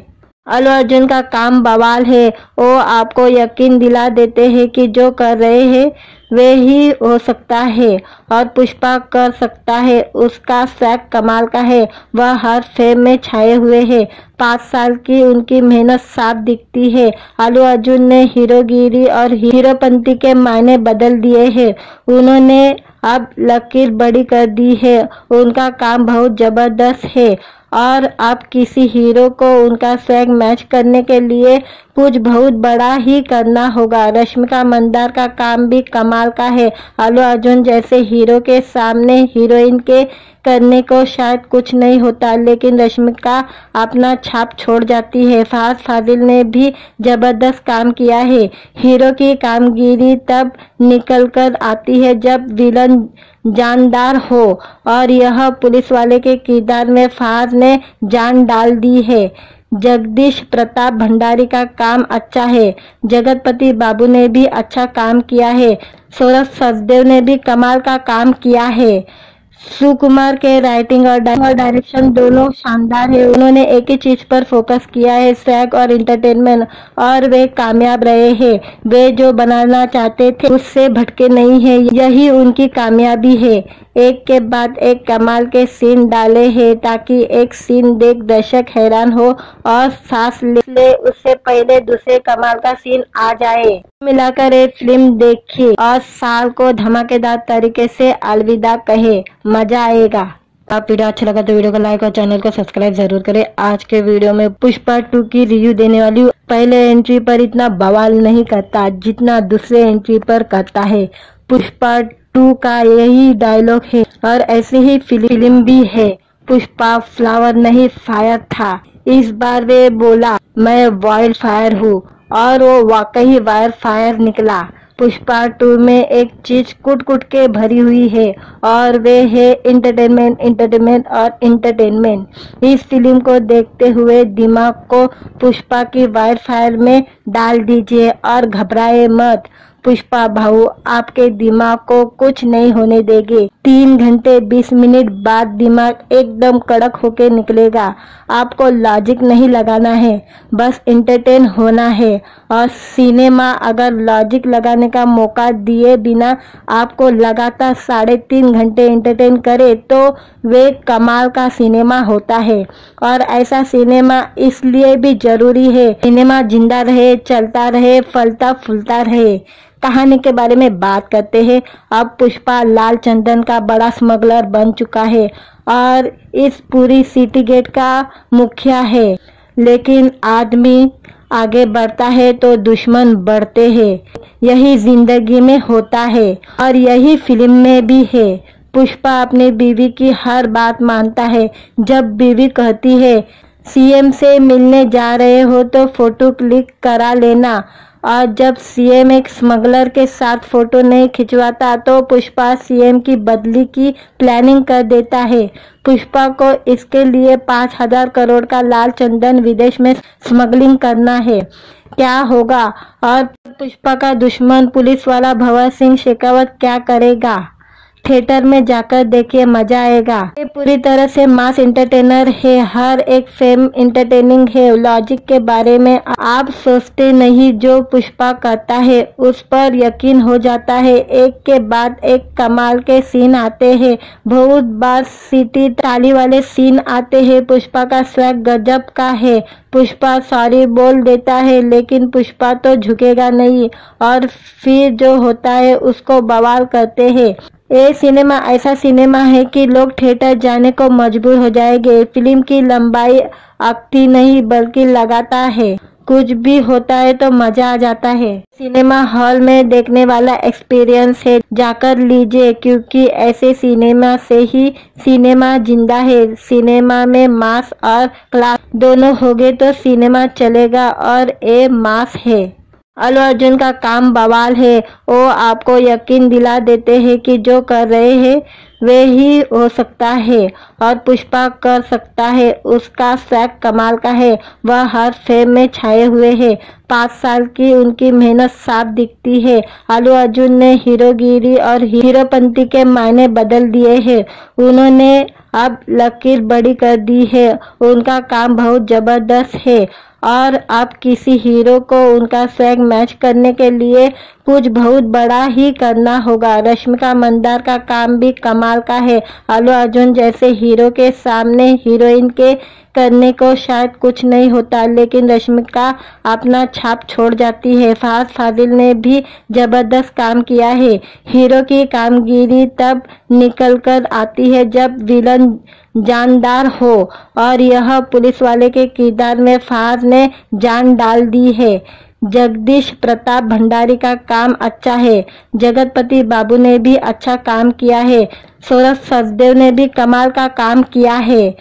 अल्लू अर्जुन का काम बवाल है। वो आपको यकीन दिला देते हैं कि जो कर रहे हैं वे ही हो सकता है और पुष्पा कर सकता है। उसका स्वैग कमाल का है, वह हर फिल्म में छाए हुए हैं। 5 साल की उनकी मेहनत साफ दिखती है। अल्लू अर्जुन ने हीरोगिरी और हीरोपंती के मायने बदल दिए हैं। उन्होंने अब लकीर बड़ी कर दी है। उनका काम बहुत जबरदस्त है और अब किसी हीरो को उनका स्वैग मैच करने के लिए कुछ बहुत बड़ा ही करना होगा। रश्मिका मंदार का काम भी कमाल का है। अल्लू अर्जुन जैसे हीरो के सामने हीरोइन के करने को शायद कुछ नहीं होता, लेकिन रश्मिका अपना छाप छोड़ जाती है। फहद फाजिल ने भी जबरदस्त काम किया है। हीरो की कामगिरी तब निकल कर आती है जब विलन जानदार हो और यह पुलिस वाले के किरदार में फहद ने जान डाल दी है। जगदीश प्रताप भंडारी का काम अच्छा है। जगतपति बाबू ने भी अच्छा काम किया है। सौरभ सचदेव ने भी कमाल का काम किया है। सुकुमार के राइटिंग और डायरेक्शन दोनों शानदार है। उन्होंने एक ही चीज पर फोकस किया है, स्वैग और एंटरटेनमेंट, और वे कामयाब रहे हैं। वे जो बनाना चाहते थे उससे भटके नहीं है, यही उनकी कामयाबी है। एक के बाद एक कमाल के सीन डाले हैं ताकि एक सीन देख दर्शक हैरान हो और सांस ले उससे पहले दूसरे कमाल का सीन आ जाए। मिलाकर एक फिल्म देखिए और साल को धमाकेदार तरीके से अलविदा कहे, मजा आएगा। आप वीडियो अच्छा लगा तो वीडियो को लाइक और चैनल को सब्सक्राइब जरूर करें। आज के वीडियो में पुष्पा 2 की रिव्यू देने वाली हूँ। पहले एंट्री पर इतना बवाल नहीं करता जितना दूसरे एंट्री पर करता है। पुष्पा 2 का यही डायलॉग है और ऐसी ही फिल्म भी है। पुष्पा फ्लावर नहीं फायर था, इस बार वे बोला मैं वाइल्ड फायर हूँ और वो वाकई वाइल्ड फायर निकला। पुष्पा 2 में एक चीज कुट कुट के भरी हुई है और वे है एंटरटेनमेंट, एंटरटेनमेंट और एंटरटेनमेंट। इस फिल्म को देखते हुए दिमाग को पुष्पा की वाइल्ड फायर में डाल दीजिए और घबराए मत। पुष्पा भाऊ आपके दिमाग को कुछ नहीं होने देंगे। 3 घंटे 20 मिनट बाद दिमाग एकदम कड़क होके निकलेगा। आपको लॉजिक नहीं लगाना है, बस एंटरटेन होना है। और सिनेमा अगर लॉजिक लगाने का मौका दिए बिना आपको लगातार 3.5 घंटे एंटरटेन करे तो वे कमाल का सिनेमा होता है। और ऐसा सिनेमा इसलिए भी जरूरी है, सिनेमा जिंदा रहे, चलता रहे, फलता फूलता रहे। कहानी के बारे में बात करते हैं। अब पुष्पा लाल चंदन का बड़ा स्मगलर बन चुका है और इस पूरी सिटी गेट का मुखिया है, लेकिन आदमी आगे बढ़ता है तो दुश्मन बढ़ते हैं। यही जिंदगी में होता है और यही फिल्म में भी है। पुष्पा अपनी बीवी की हर बात मानता है। जब बीवी कहती है सीएम से मिलने जा रहे हो तो फोटो क्लिक करा लेना, और जब सीएम एक स्मगलर के साथ फोटो नहीं खिंचवाता तो पुष्पा सीएम की बदली की प्लानिंग कर देता है। पुष्पा को इसके लिए 5,000 करोड़ का लाल चंदन विदेश में स्मगलिंग करना है। क्या होगा और पुष्पा का दुश्मन पुलिस वाला भंवर सिंह शेखावत क्या करेगा? थिएटर में जाकर देखिए, मजा आएगा। ये पूरी तरह से मास एंटरटेनर है, हर एक फिल्म एंटरटेनिंग है। लॉजिक के बारे में आप सोचते नहीं, जो पुष्पा करता है उस पर यकीन हो जाता है। एक के बाद एक कमाल के सीन आते हैं, बहुत बार सीटी ताली वाले सीन आते हैं। पुष्पा का स्वैग गजब का है। पुष्पा सॉरी बोल देता है लेकिन पुष्पा तो झुकेगा नहीं और फिर जो होता है उसको बवाल करते हैं। ये सिनेमा ऐसा सिनेमा है कि लोग थिएटर जाने को मजबूर हो जाएंगे। फिल्म की लंबाई अकती नहीं बल्कि लगाता है। कुछ भी होता है तो मजा आ जाता है। सिनेमा हॉल में देखने वाला एक्सपीरियंस है, जाकर लीजिए, क्योंकि ऐसे सिनेमा से ही सिनेमा जिंदा है। सिनेमा में मास और क्लास दोनों होंगे तो सिनेमा चलेगा और ये मास है। अल्लू अर्जुन का काम बवाल है। वो आपको यकीन दिला देते हैं कि जो कर रहे हैं वे ही हो सकता है और पुष्पा कर सकता है। उसका स्वैग कमाल का है, वह हर फिल्म में छाए हुए हैं। 5 साल की उनकी मेहनत साफ दिखती है। अल्लू अर्जुन ने हीरोगिरी और हीरोपंती के मायने बदल दिए हैं। उन्होंने अब लकीर बड़ी कर दी है। उनका काम बहुत जबरदस्त है और अब किसी हीरो को उनका स्वैग मैच करने के लिए कुछ बहुत बड़ा ही करना होगा। रश्मिका मंदार का काम भी कमाल का है। अल्लू अर्जुन जैसे हीरो के सामने हीरोइन के करने को शायद कुछ नहीं होता, लेकिन रश्मिका अपना छाप छोड़ जाती है। फहद फाजिल ने भी जबरदस्त काम किया है। हीरो की कामगिरी तब निकल कर आती है जब विलन जानदार हो और यह पुलिस वाले के किरदार में फहद ने जान डाल दी है। जगदीश प्रताप भंडारी का काम अच्छा है। जगतपति बाबू ने भी अच्छा काम किया है। सौरभ सचदेव ने भी कमाल का काम किया है।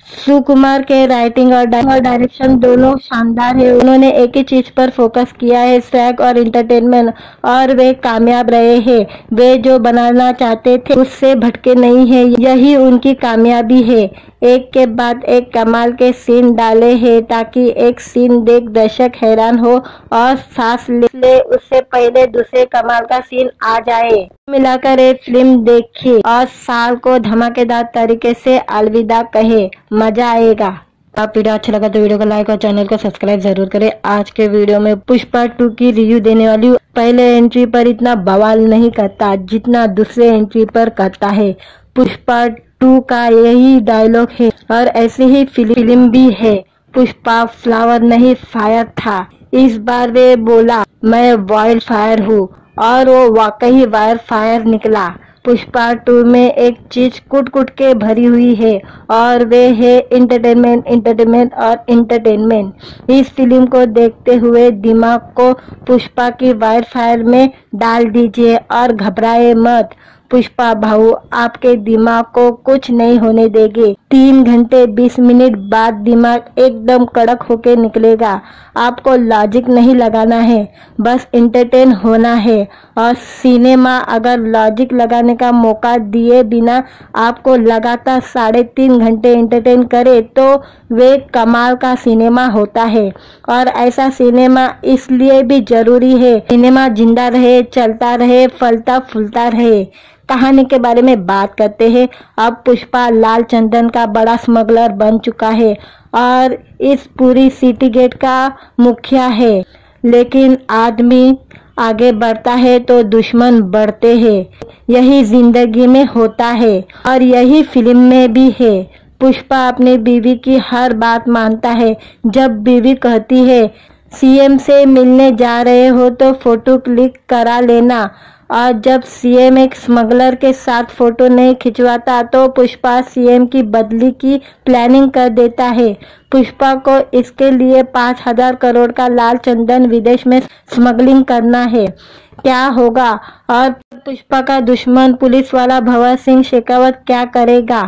सुकुमार के राइटिंग और डायरेक्शन दोनों शानदार है। उन्होंने एक ही चीज पर फोकस किया है, स्वैग और एंटरटेनमेंट, और वे कामयाब रहे हैं। वे जो बनाना चाहते थे उससे भटके नहीं है, यही उनकी कामयाबी है। एक के बाद एक कमाल के सीन डाले हैं ताकि एक सीन देख दर्शक हैरान हो और सांस ले उससे पहले दूसरे कमाल का सीन आ जाए। मिलाकर एक फिल्म देखिए और साल को धमाकेदार तरीके से अलविदा कहे, मजा आएगा। आप वीडियो अच्छा लगा तो वीडियो को लाइक और चैनल को सब्सक्राइब जरूर करें। आज के वीडियो में पुष्पा 2 की रिव्यू देने वाली हूँ। पहले एंट्री पर इतना बवाल नहीं करता जितना दूसरे एंट्री पर करता है। पुष्पा 2 का यही डायलॉग है और ऐसी ही फिल्म भी है। पुष्पा फ्लावर नहीं फायर था, इस बार वे बोला मैं वाइल्ड फायर हूँ और वो वाकई वाइल्ड फायर निकला। पुष्पा 2 में एक चीज कुट कुट के भरी हुई है और वे है एंटरटेनमेंट, एंटरटेनमेंट और एंटरटेनमेंट। इस फिल्म को देखते हुए दिमाग को पुष्पा की वाइल्ड फायर में डाल दीजिए और घबराए मत। पुष्पा भाऊ आपके दिमाग को कुछ नहीं होने देंगे। 3 घंटे 20 मिनट बाद दिमाग एकदम कड़क होके निकलेगा। आपको लॉजिक नहीं लगाना है, बस एंटरटेन होना है। और सिनेमा अगर लॉजिक लगाने का मौका दिए बिना आपको लगातार 3.5 घंटे एंटरटेन करे तो वे कमाल का सिनेमा होता है। और ऐसा सिनेमा इसलिए भी जरूरी है, सिनेमा जिंदा रहे, चलता रहे, फलता फूलता रहे। कहानी के बारे में बात करते हैं। अब पुष्पा लाल चंदन का बड़ा स्मगलर बन चुका है और इस पूरी सिटी गेट का मुखिया है, लेकिन आदमी आगे बढ़ता है तो दुश्मन बढ़ते हैं। यही जिंदगी में होता है और यही फिल्म में भी है। पुष्पा अपनी बीवी की हर बात मानता है। जब बीवी कहती है सीएम से मिलने जा रहे हो तो फोटो क्लिक करा लेना, और जब सीएम एक स्मगलर के साथ फोटो नहीं खिंचवाता तो पुष्पा सीएम की बदली की प्लानिंग कर देता है। पुष्पा को इसके लिए 5,000 करोड़ का लाल चंदन विदेश में स्मगलिंग करना है। क्या होगा और पुष्पा का दुश्मन पुलिस वाला भंवर सिंह शेखावत क्या करेगा?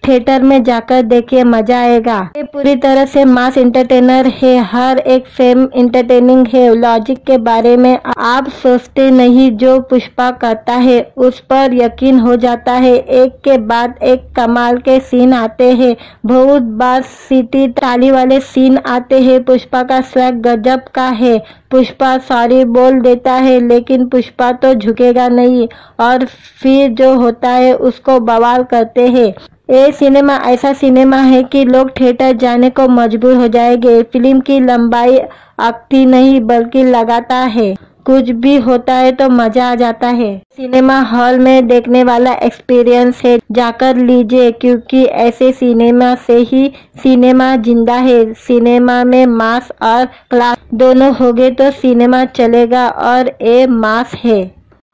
थिएटर में जाकर देखिए, मजा आएगा। ये पूरी तरह से मास एंटरटेनर है, हर एक फिल्म एंटरटेनिंग है। लॉजिक के बारे में आप सोचते नहीं, जो पुष्पा करता है उस पर यकीन हो जाता है। एक के बाद एक कमाल के सीन आते हैं, बहुत बार सीटी ताली वाले सीन आते हैं। पुष्पा का स्वैग गजब का है। पुष्पा सॉरी बोल देता है लेकिन पुष्पा तो झुकेगा नहीं और फिर जो होता है उसको बवाल करते हैं। ये सिनेमा ऐसा सिनेमा है कि लोग थिएटर जाने को मजबूर हो जाएंगे। फिल्म की लंबाई आगती नहीं बल्कि लगाता है। कुछ भी होता है तो मजा आ जाता है। सिनेमा हॉल में देखने वाला एक्सपीरियंस है, जाकर लीजिए, क्योंकि ऐसे सिनेमा से ही सिनेमा जिंदा है। सिनेमा में मास और क्लास दोनों होंगे तो सिनेमा चलेगा, और ये मास है।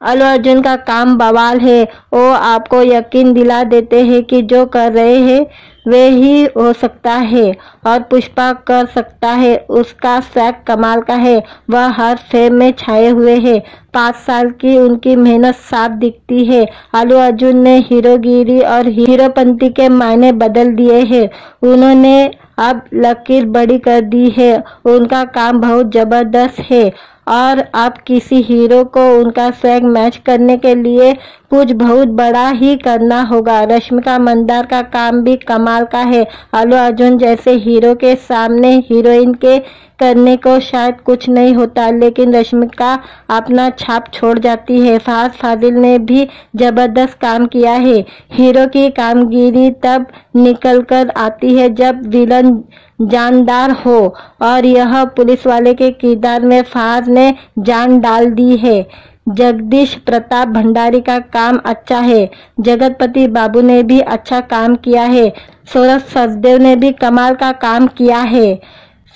अल्लू अर्जुन का काम बवाल है। वो आपको यकीन दिला देते हैं कि जो कर रहे हैं वे ही हो सकता है और पुष्पा कर सकता है। उसका स्वैग कमाल का है, वह हर फिल्म में छाए हुए हैं। 5 साल की उनकी मेहनत साफ दिखती है। अल्लू अर्जुन ने हीरोगिरी और हीरोपंती के मायने बदल दिए हैं। उन्होंने अब लकीर बड़ी कर दी है। उनका काम बहुत जबरदस्त है और अब किसी हीरो को उनका स्वैग मैच करने के लिए कुछ बहुत बड़ा ही करना होगा। रश्मिका मंदार का काम भी कमाल का है। अल्लू अर्जुन जैसे हीरो के सामने हीरोइन के करने को शायद कुछ नहीं होता, लेकिन रश्मिका अपना छाप छोड़ जाती है। फहद फाजिल ने भी जबरदस्त काम किया है। हीरो की कामगिरी तब निकल कर आती है जब विलन जानदार हो, और यह पुलिस वाले के किरदार में फहद ने जान डाल दी है। जगदीश प्रताप भंडारी का काम अच्छा है। जगतपति बाबू ने भी अच्छा काम किया है। सौरभ सचदेव ने भी कमाल का काम किया है।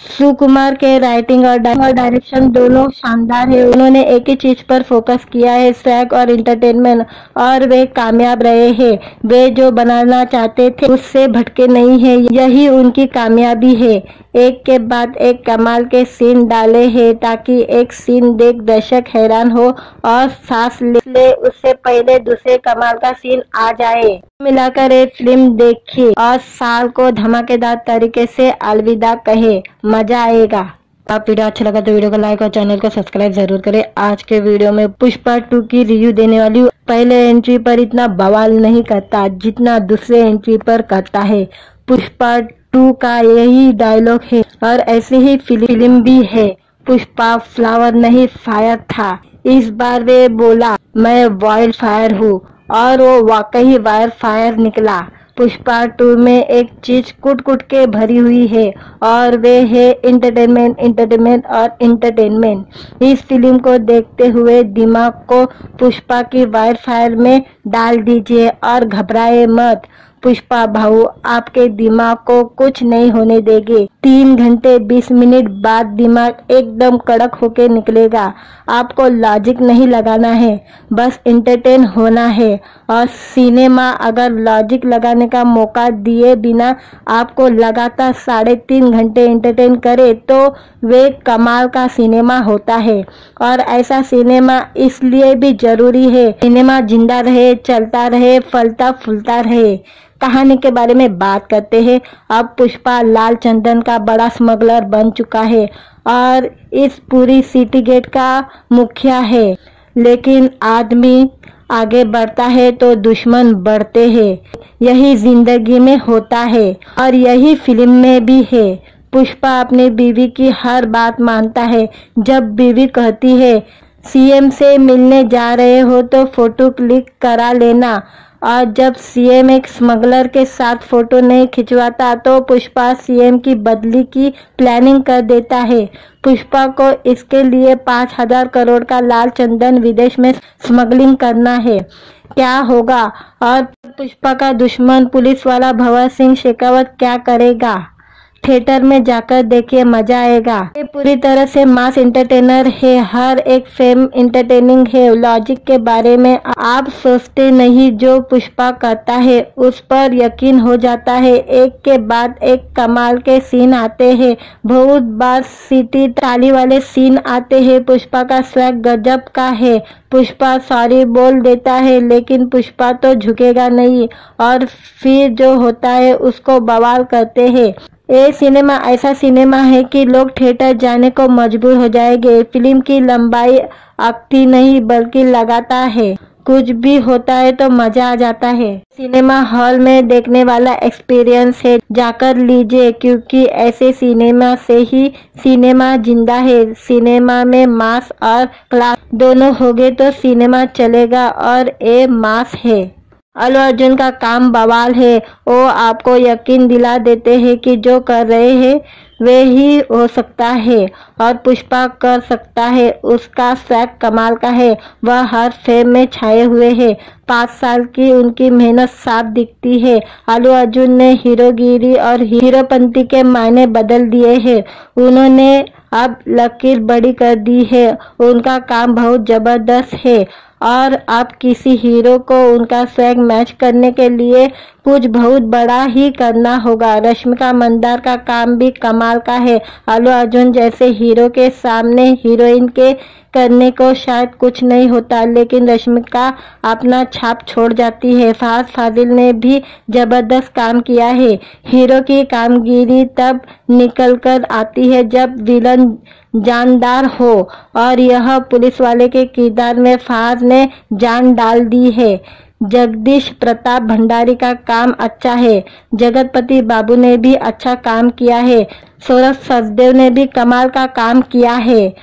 सुकुमार के राइटिंग और डायरेक्शन दोनों शानदार है। उन्होंने एक ही चीज पर फोकस किया है, स्वैग और एंटरटेनमेंट, और वे कामयाब रहे हैं। वे जो बनाना चाहते थे उससे भटके नहीं है, यही उनकी कामयाबी है। एक के बाद एक कमाल के सीन डाले हैं ताकि एक सीन देख दर्शक हैरान हो और सांस ले उससे पहले दूसरे कमाल का सीन आ जाए। मिलाकर एक फिल्म देखिए और साल को धमाकेदार तरीके से अलविदा कहे, मजा आएगा। आप वीडियो अच्छा लगा तो वीडियो को लाइक और चैनल को सब्सक्राइब जरूर करें। आज के वीडियो में पुष्पा 2 की रिव्यू देने वाली हूँ। पहले एंट्री पर इतना बवाल नहीं करता जितना दूसरे एंट्री पर करता है। पुष्पा 2 का यही डायलॉग है और ऐसी ही फिल्म भी है। पुष्पा फ्लावर नहीं फायर था, इस बार वे बोला मैं वाइल्ड फायर हूँ, और वो वाकई वाइल्ड फायर निकला। पुष्पा 2 में एक चीज कुट कुट के भरी हुई है और वे है एंटरटेनमेंट, एंटरटेनमेंट और एंटरटेनमेंट। इस फिल्म को देखते हुए दिमाग को पुष्पा की वाइल्ड फायर में डाल दीजिए और घबराए मत। पुष्पा भाऊ आपके दिमाग को कुछ नहीं होने देंगे। 3 घंटे 20 मिनट बाद दिमाग एकदम कड़क होके निकलेगा। आपको लॉजिक नहीं लगाना है, बस एंटरटेन होना है। और सिनेमा अगर लॉजिक लगाने का मौका दिए बिना आपको लगातार 3.5 घंटे एंटरटेन करे तो वे कमाल का सिनेमा होता है। और ऐसा सिनेमा इसलिए भी जरूरी है, सिनेमा जिंदा रहे, चलता रहे, फलता फूलता रहे। कहानी के बारे में बात करते हैं। अब पुष्पा लाल चंदन का बड़ा स्मगलर बन चुका है और इस पूरी सिटी गेट का मुखिया है, लेकिन आदमी आगे बढ़ता है तो दुश्मन बढ़ते हैं। यही जिंदगी में होता है और यही फिल्म में भी है। पुष्पा अपनी बीवी की हर बात मानता है। जब बीवी कहती है सीएम से मिलने जा रहे हो तो फोटो क्लिक करा लेना, और जब सीएम एक स्मगलर के साथ फोटो नहीं खिंचवाता तो पुष्पा सीएम की बदली की प्लानिंग कर देता है। पुष्पा को इसके लिए 5,000 करोड़ का लाल चंदन विदेश में स्मगलिंग करना है। क्या होगा और पुष्पा का दुश्मन पुलिस वाला भंवर सिंह शेखावत क्या करेगा? थिएटर में जाकर देखिए, मजा आएगा। ये पूरी तरह से मास एंटरटेनर है, हर एक फिल्म एंटरटेनिंग है। लॉजिक के बारे में आप सोचते नहीं, जो पुष्पा करता है उस पर यकीन हो जाता है। एक के बाद एक कमाल के सीन आते हैं, बहुत बार सीटी ताली वाले सीन आते हैं। पुष्पा का स्वैग गजब का है। पुष्पा सॉरी बोल देता है लेकिन पुष्पा तो झुकेगा नहीं और फिर जो होता है उसको बवाल करते हैं। ये सिनेमा ऐसा सिनेमा है कि लोग थिएटर जाने को मजबूर हो जाएंगे। फिल्म की लंबाई आगती नहीं बल्कि लगाता है। कुछ भी होता है तो मजा आ जाता है। सिनेमा हॉल में देखने वाला एक्सपीरियंस है, जाकर लीजिए, क्योंकि ऐसे सिनेमा से ही सिनेमा जिंदा है। सिनेमा में मास और क्लास दोनों होंगे तो सिनेमा चलेगा और ये मास है। अल्लू अर्जुन का काम बवाल है। वो आपको यकीन दिला देते हैं कि जो कर रहे हैं वे ही हो सकता है और पुष्पा कर सकता है। उसका स्वैग कमाल का है, वह हर फिल्म में छाए हुए हैं। 5 साल की उनकी मेहनत साफ दिखती है। अल्लू अर्जुन ने हीरोगिरी और हीरोपंती के मायने बदल दिए हैं। उन्होंने अब लकीर बड़ी कर दी है। उनका काम बहुत जबरदस्त है और अब किसी हीरो को उनका स्वैग मैच करने के लिए कुछ बहुत बड़ा ही करना होगा। रश्मिका मंदार का काम भी कमाल का है। अल्लू अर्जुन जैसे हीरो के सामने हीरोइन के करने को शायद कुछ नहीं होता, लेकिन रश्मिका अपना छाप छोड़ जाती है। फहद फाजिल ने भी जबरदस्त काम किया है। हीरो की कामगिरी तब निकल कर आती है जब विलन जानदार हो और यह पुलिस वाले के किरदार में फहद ने जान डाल दी है। जगदीश प्रताप भंडारी का काम अच्छा है। जगतपति बाबू ने भी अच्छा काम किया है। सौरभ सचदेव ने भी कमाल का काम किया है।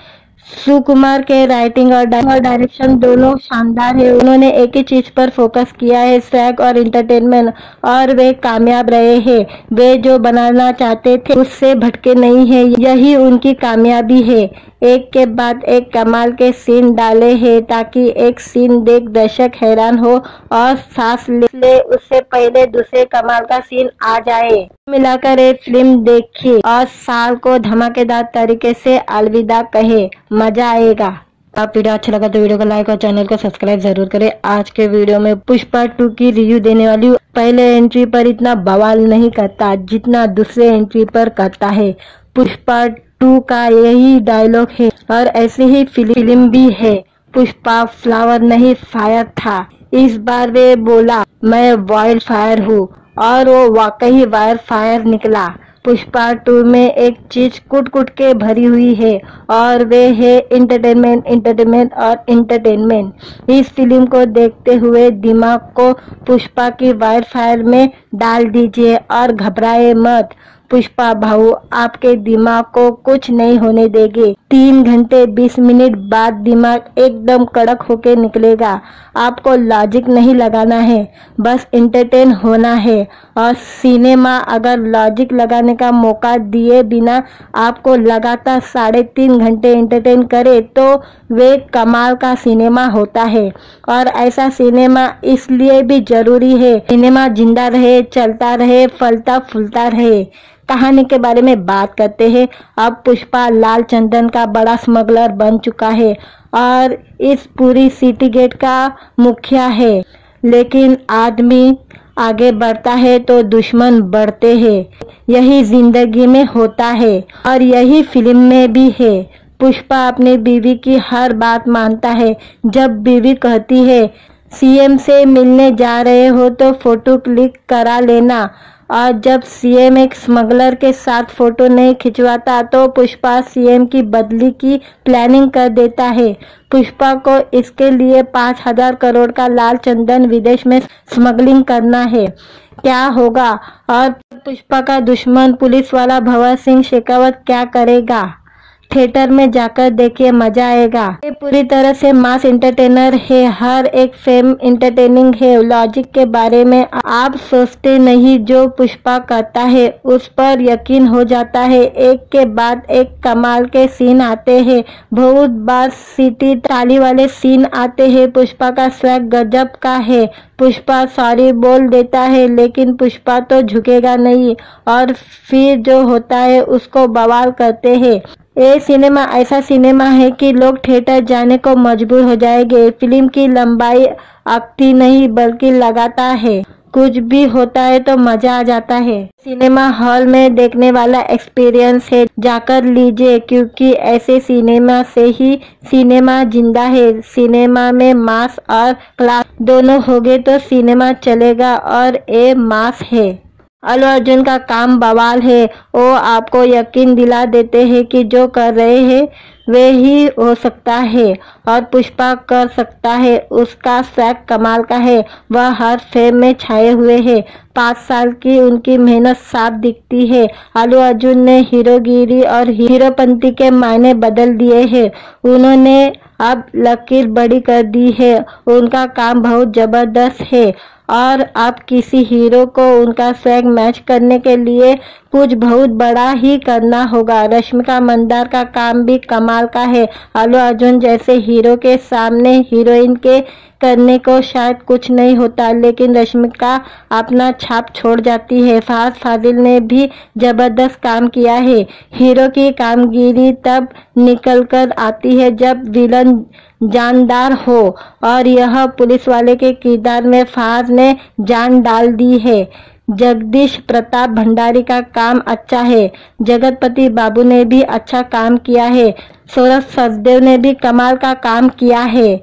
सुकुमार के राइटिंग और डायरेक्शन दोनों शानदार है। उन्होंने एक ही चीज पर फोकस किया है, स्वैग और एंटरटेनमेंट, और वे कामयाब रहे हैं। वे जो बनाना चाहते थे उससे भटके नहीं है, यही उनकी कामयाबी है। एक के बाद एक कमाल के सीन डाले हैं ताकि एक सीन देख दर्शक हैरान हो और सांस ले उससे पहले दूसरे कमाल का सीन आ जाए। मिलाकर एक फिल्म देखिए और साल को धमाकेदार तरीके से अलविदा कहे, मजा आएगा। आप वीडियो अच्छा लगा तो वीडियो को लाइक और चैनल को सब्सक्राइब जरूर करें। आज के वीडियो में पुष्पा 2 की रिव्यू देने वाली हूँ। पहले एंट्री पर इतना बवाल नहीं करता जितना दूसरे एंट्री पर करता है। पुष्पा 2 का यही डायलॉग है और ऐसी ही फिल्म भी है। पुष्पा फ्लावर नहीं फायर था, इस बार वे बोला मैं वाइल्ड फायर हूँ और वो वाकई वाइल्ड फायर निकला। पुष्पा 2 में एक चीज कुट कुट के भरी हुई है और वे है एंटरटेनमेंट, एंटरटेनमेंट और एंटरटेनमेंट। इस फिल्म को देखते हुए दिमाग को पुष्पा की वाइल्ड फायर में डाल दीजिए और घबराए मत। पुष्पा भाऊ आपके दिमाग को कुछ नहीं होने देंगे। 3 घंटे 20 मिनट बाद दिमाग एकदम कड़क होके निकलेगा। आपको लॉजिक नहीं लगाना है, बस एंटरटेन होना है। और सिनेमा अगर लॉजिक लगाने का मौका दिए बिना आपको लगातार 3.5 घंटे एंटरटेन करे तो वे कमाल का सिनेमा होता है। और ऐसा सिनेमा इसलिए भी जरूरी है, सिनेमा जिंदा रहे, चलता रहे, फलता फूलता रहे। कहानी के बारे में बात करते हैं। अब पुष्पा लाल चंदन का बड़ा स्मगलर बन चुका है और इस पूरी सिटी गेट का मुखिया है, लेकिन आदमी आगे बढ़ता है तो दुश्मन बढ़ते हैं। यही जिंदगी में होता है और यही फिल्म में भी है। पुष्पा अपनी बीवी की हर बात मानता है। जब बीवी कहती है सीएम से मिलने जा रहे हो तो फोटो क्लिक करा लेना, और जब सीएम एक स्मगलर के साथ फोटो नहीं खिंचवाता तो पुष्पा सीएम की बदली की प्लानिंग कर देता है। पुष्पा को इसके लिए 5,000 करोड़ का लाल चंदन विदेश में स्मगलिंग करना है। क्या होगा और पुष्पा का दुश्मन पुलिस वाला भंवर सिंह शेखावत क्या करेगा? थिएटर में जाकर देखिए, मजा आएगा। ये पूरी तरह से मास एंटरटेनर है, हर एक फिल्म एंटरटेनिंग है। लॉजिक के बारे में आप सोचते नहीं, जो पुष्पा करता है उस पर यकीन हो जाता है। एक के बाद एक कमाल के सीन आते हैं, बहुत बार सीटी ताली वाले सीन आते हैं। पुष्पा का स्वैग गजब का है। पुष्पा सॉरी बोल देता है, लेकिन पुष्पा तो झुकेगा नहीं और फिर जो होता है उसको बवाल करते हैं। ये सिनेमा ऐसा सिनेमा है कि लोग थिएटर जाने को मजबूर हो जाएंगे। फिल्म की लंबाई आखती नहीं बल्कि लगाता है। कुछ भी होता है तो मजा आ जाता है। सिनेमा हॉल में देखने वाला एक्सपीरियंस है, जाकर लीजिए, क्योंकि ऐसे सिनेमा से ही सिनेमा जिंदा है। सिनेमा में मास और क्लास दोनों होंगे तो सिनेमा चलेगा, और ये मास है। अल्लू अर्जुन का काम बवाल है। वो आपको यकीन दिला देते हैं कि जो कर रहे हैं वे ही हो सकता है और पुष्पा कर सकता है। उसका स्वैग कमाल का है, वह हर फिल्म में छाए हुए हैं। 5 साल की उनकी मेहनत साफ दिखती है। अल्लू अर्जुन ने हीरोगिरी और हीरोपंती के मायने बदल दिए हैं। उन्होंने अब लकीर बड़ी कर दी है। उनका काम बहुत जबरदस्त है और अब किसी हीरो को उनका स्वैग मैच करने के लिए कुछ बहुत बड़ा ही करना होगा। रश्मिका मंदार का काम भी कमाल का है। अल्लू अर्जुन जैसे हीरो के सामने हीरोइन के करने को शायद कुछ नहीं होता, लेकिन रश्मिका अपना छाप छोड़ जाती है। फहद फाजिल ने भी जबरदस्त काम किया है। हीरो की कामगिरी तब निकल कर आती है जब विलन जानदार हो, और यह पुलिस वाले के किरदार में फहद ने जान डाल दी है। जगदीश प्रताप भंडारी का काम अच्छा है। जगतपति बाबू ने भी अच्छा काम किया है। सौरभ सचदेव ने भी कमाल का काम किया है।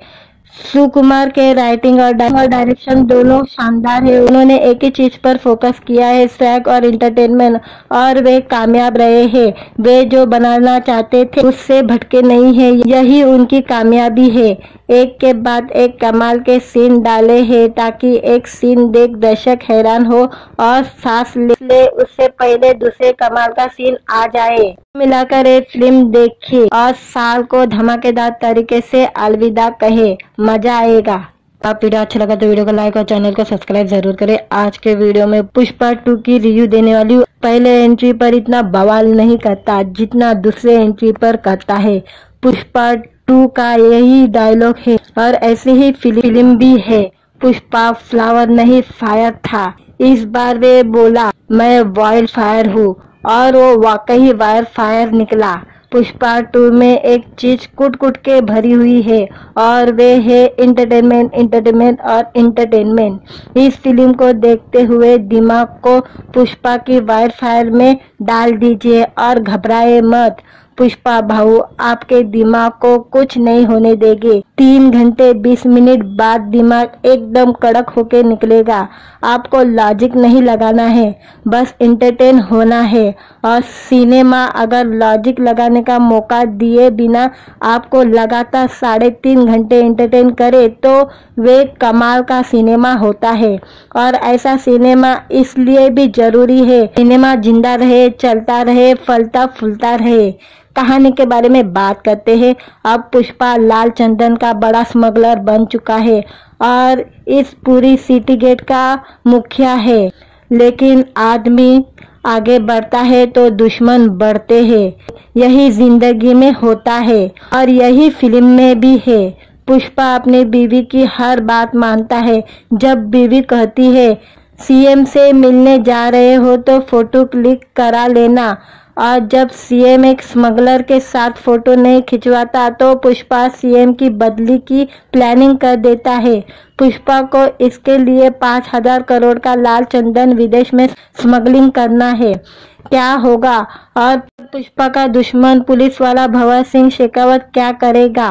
सुकुमार के राइटिंग और डायरेक्शन दोनों शानदार है। उन्होंने एक ही चीज पर फोकस किया है, स्वैग और एंटरटेनमेंट, और वे कामयाब रहे हैं। वे जो बनाना चाहते थे उससे भटके नहीं है, यही उनकी कामयाबी है। एक के बाद एक कमाल के सीन डाले हैं ताकि एक सीन देख दर्शक हैरान हो और सांस ले उससे पहले दूसरे कमाल का सीन आ जाए। मिलाकर एक फिल्म देखिए और साल को धमाकेदार तरीके से अलविदा कहे, मजा आएगा। आप वीडियो अच्छा लगा तो वीडियो को लाइक और चैनल को सब्सक्राइब जरूर करें। आज के वीडियो में पुष्पा 2 की रिव्यू देने वाली हूँ। पहले एंट्री पर इतना बवाल नहीं करता जितना दूसरे एंट्री पर करता है। पुष्पा 2 का यही डायलॉग है और ऐसी ही फिल्म भी है। पुष्पा फ्लावर नहीं फायर था, इस बार वे बोला मैं वाइल्ड फायर हूँ, और वो वाकई वाइल्ड फायर निकला। पुष्पा 2 में एक चीज कुट कुट के भरी हुई है और वे है एंटरटेनमेंट, एंटरटेनमेंट और एंटरटेनमेंट। इस फिल्म को देखते हुए दिमाग को पुष्पा की वाइल्ड फायर में डाल दीजिए और घबराए मत। पुष्पा भाऊ आपके दिमाग को कुछ नहीं होने देंगे। 3 घंटे 20 मिनट बाद दिमाग एकदम कड़क होके निकलेगा। आपको लॉजिक नहीं लगाना है, बस एंटरटेन होना है। और सिनेमा अगर लॉजिक लगाने का मौका दिए बिना आपको लगातार 3.5 घंटे एंटरटेन करे तो वे कमाल का सिनेमा होता है। और ऐसा सिनेमा इसलिए भी जरूरी है, सिनेमा जिंदा रहे, चलता रहे, फलता फूलता रहे। कहानी के बारे में बात करते हैं। अब पुष्पा लाल चंदन का बड़ा स्मगलर बन चुका है और इस पूरी सिटी गेट का मुखिया है, लेकिन आदमी आगे बढ़ता है तो दुश्मन बढ़ते हैं। यही जिंदगी में होता है और यही फिल्म में भी है। पुष्पा अपनी बीवी की हर बात मानता है। जब बीवी कहती है सीएम से मिलने जा रहे हो तो फोटो क्लिक करा लेना, और जब सीएम एक स्मगलर के साथ फोटो नहीं खिंचवाता तो पुष्पा सीएम की बदली की प्लानिंग कर देता है। पुष्पा को इसके लिए 5,000 करोड़ का लाल चंदन विदेश में स्मगलिंग करना है। क्या होगा और पुष्पा का दुश्मन पुलिस वाला भंवर सिंह शेखावत क्या करेगा?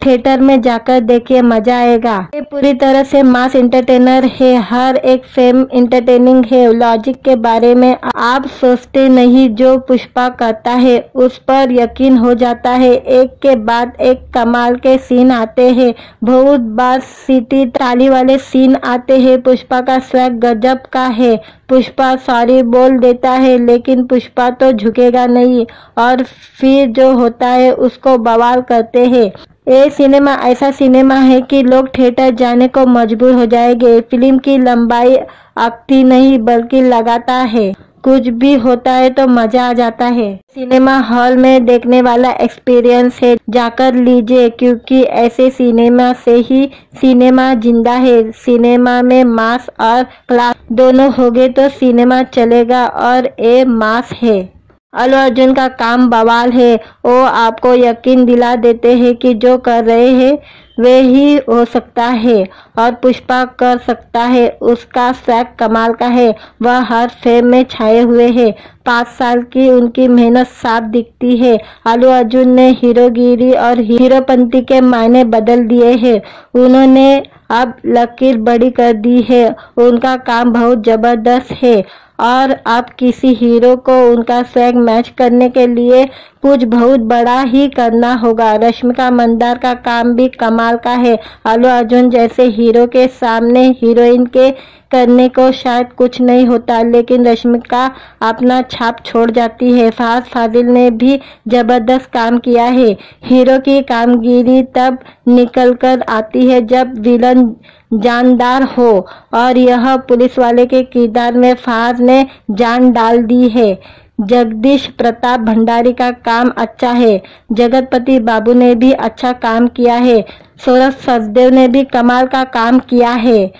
थिएटर में जाकर देखिए, मजा आएगा। ये पूरी तरह से मास एंटरटेनर है, हर एक फिल्म एंटरटेनिंग है। लॉजिक के बारे में आप सोचते नहीं, जो पुष्पा करता है उस पर यकीन हो जाता है। एक के बाद एक कमाल के सीन आते हैं, बहुत बार सीटी ताली वाले सीन आते हैं। पुष्पा का स्वैग गजब का है। पुष्पा सॉरी बोल देता है, लेकिन पुष्पा तो झुकेगा नहीं और फिर जो होता है उसको बवाल करते हैं। ये सिनेमा ऐसा सिनेमा है कि लोग थिएटर जाने को मजबूर हो जाएंगे। फिल्म की लंबाई आती नहीं बल्कि लगातार है। कुछ भी होता है तो मजा आ जाता है। सिनेमा हॉल में देखने वाला एक्सपीरियंस है, जाकर लीजिए, क्योंकि ऐसे सिनेमा से ही सिनेमा जिंदा है। सिनेमा में मास और क्लास दोनों होंगे तो सिनेमा चलेगा, और ये मास है। अल्लू अर्जुन का काम बवाल है। वो आपको यकीन दिला देते हैं कि जो कर रहे हैं वे ही हो सकता है और पुष्पा कर सकता है। उसका स्वैग कमाल का है, वह हर फिल्म में छाए हुए हैं। 5 साल की उनकी मेहनत साफ दिखती है। अल्लू अर्जुन ने हीरोगिरी और हीरोपंती के मायने बदल दिए हैं। उन्होंने अब लकीर बड़ी कर दी है। उनका काम बहुत जबरदस्त है और अब किसी हीरो को उनका स्वैग मैच करने के लिए कुछ बहुत बड़ा ही करना होगा। रश्मिका मंदार का काम भी कमाल का है। अल्लू अर्जुन जैसे हीरो के सामने हीरोइन के करने को शायद कुछ नहीं होता, लेकिन रश्मिका अपना छाप छोड़ जाती है। फहद फाजिल ने भी जबरदस्त काम किया है। हीरो की कामगिरी तब निकल कर आती है जब विलन जानदार हो, और यह पुलिस वाले के किरदार में फहद ने जान डाल दी है। जगदीश प्रताप भंडारी का काम अच्छा है। जगतपति बाबू ने भी अच्छा काम किया है। सौरभ सचदेव ने भी कमाल का काम किया है।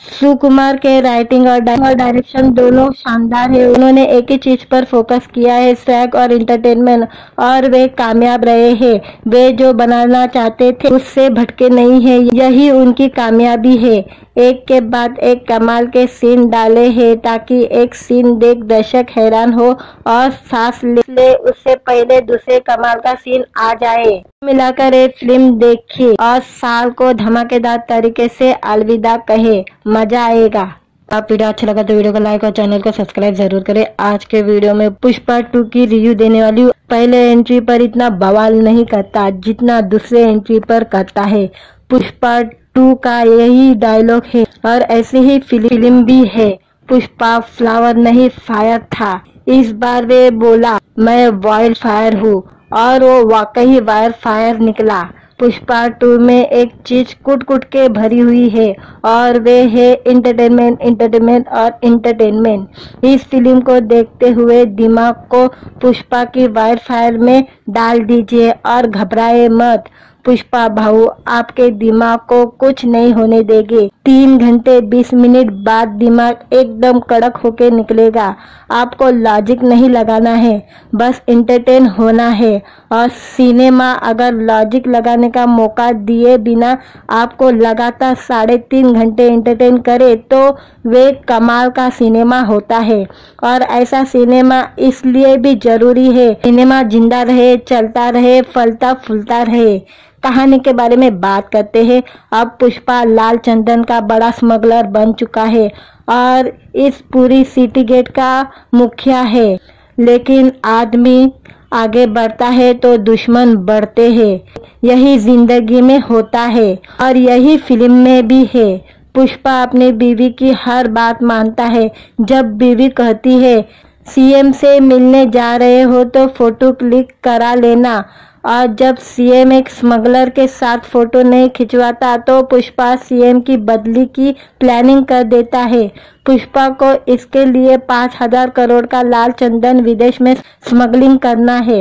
सुकुमार के राइटिंग और डायरेक्शन दोनों शानदार है। उन्होंने एक ही चीज पर फोकस किया है, स्वैग और एंटरटेनमेंट, और वे कामयाब रहे हैं। वे जो बनाना चाहते थे उससे भटके नहीं है, यही उनकी कामयाबी है। एक के बाद एक कमाल के सीन डाले हैं ताकि एक सीन देख दर्शक हैरान हो और सांस ले उससे पहले दूसरे कमाल का सीन आ जाए। मिलाकर एक फिल्म देखिए और साल को धमाकेदार तरीके से अलविदा कहे, मजा आएगा। आप वीडियो अच्छा लगा तो वीडियो को लाइक और चैनल को सब्सक्राइब जरूर करें। आज के वीडियो में पुष्पा 2 की रिव्यू देने वाली हूँ। पहले एंट्री पर इतना बवाल नहीं करता जितना दूसरे एंट्री पर करता है। पुष्पा 2 का यही डायलॉग है और ऐसी ही फिल्म भी है। पुष्पा फ्लावर नहीं फायर था, इस बार वे बोला मैं वाइल्ड फायर हूँ, और वो वाकई वाइल्ड फायर निकला। पुष्पा 2 में एक चीज कुट कुट के भरी हुई है और वे है एंटरटेनमेंट, एंटरटेनमेंट और एंटरटेनमेंट। इस फिल्म को देखते हुए दिमाग को पुष्पा की वाइल्ड फायर में डाल दीजिए और घबराए मत। पुष्पा भाऊ आपके दिमाग को कुछ नहीं होने देंगे। 3 घंटे 20 मिनट बाद दिमाग एकदम कड़क होके निकलेगा। आपको लॉजिक नहीं लगाना है, बस एंटरटेन होना है। और सिनेमा अगर लॉजिक लगाने का मौका दिए बिना आपको लगातार 3.5 घंटे एंटरटेन करे तो वे कमाल का सिनेमा होता है। और ऐसा सिनेमा इसलिए भी जरूरी है, सिनेमा जिंदा रहे, चलता रहे, फलता फूलता रहे। कहानी के बारे में बात करते हैं। अब पुष्पा लाल चंदन का बड़ा स्मगलर बन चुका है और इस पूरी सिटी गेट का मुखिया है, लेकिन आदमी आगे बढ़ता है तो दुश्मन बढ़ते हैं। यही जिंदगी में होता है और यही फिल्म में भी है। पुष्पा अपनी बीवी की हर बात मानता है। जब बीवी कहती है सीएम से मिलने जा रहे हो तो फोटो क्लिक करा लेना, और जब सीएम एक स्मगलर के साथ फोटो नहीं खिंचवाता तो पुष्पा सीएम की बदली की प्लानिंग कर देता है। पुष्पा को इसके लिए 5,000 करोड़ का लाल चंदन विदेश में स्मगलिंग करना है।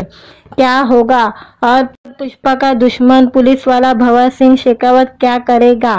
क्या होगा और पुष्पा का दुश्मन पुलिस वाला भंवर सिंह शेखावत क्या करेगा?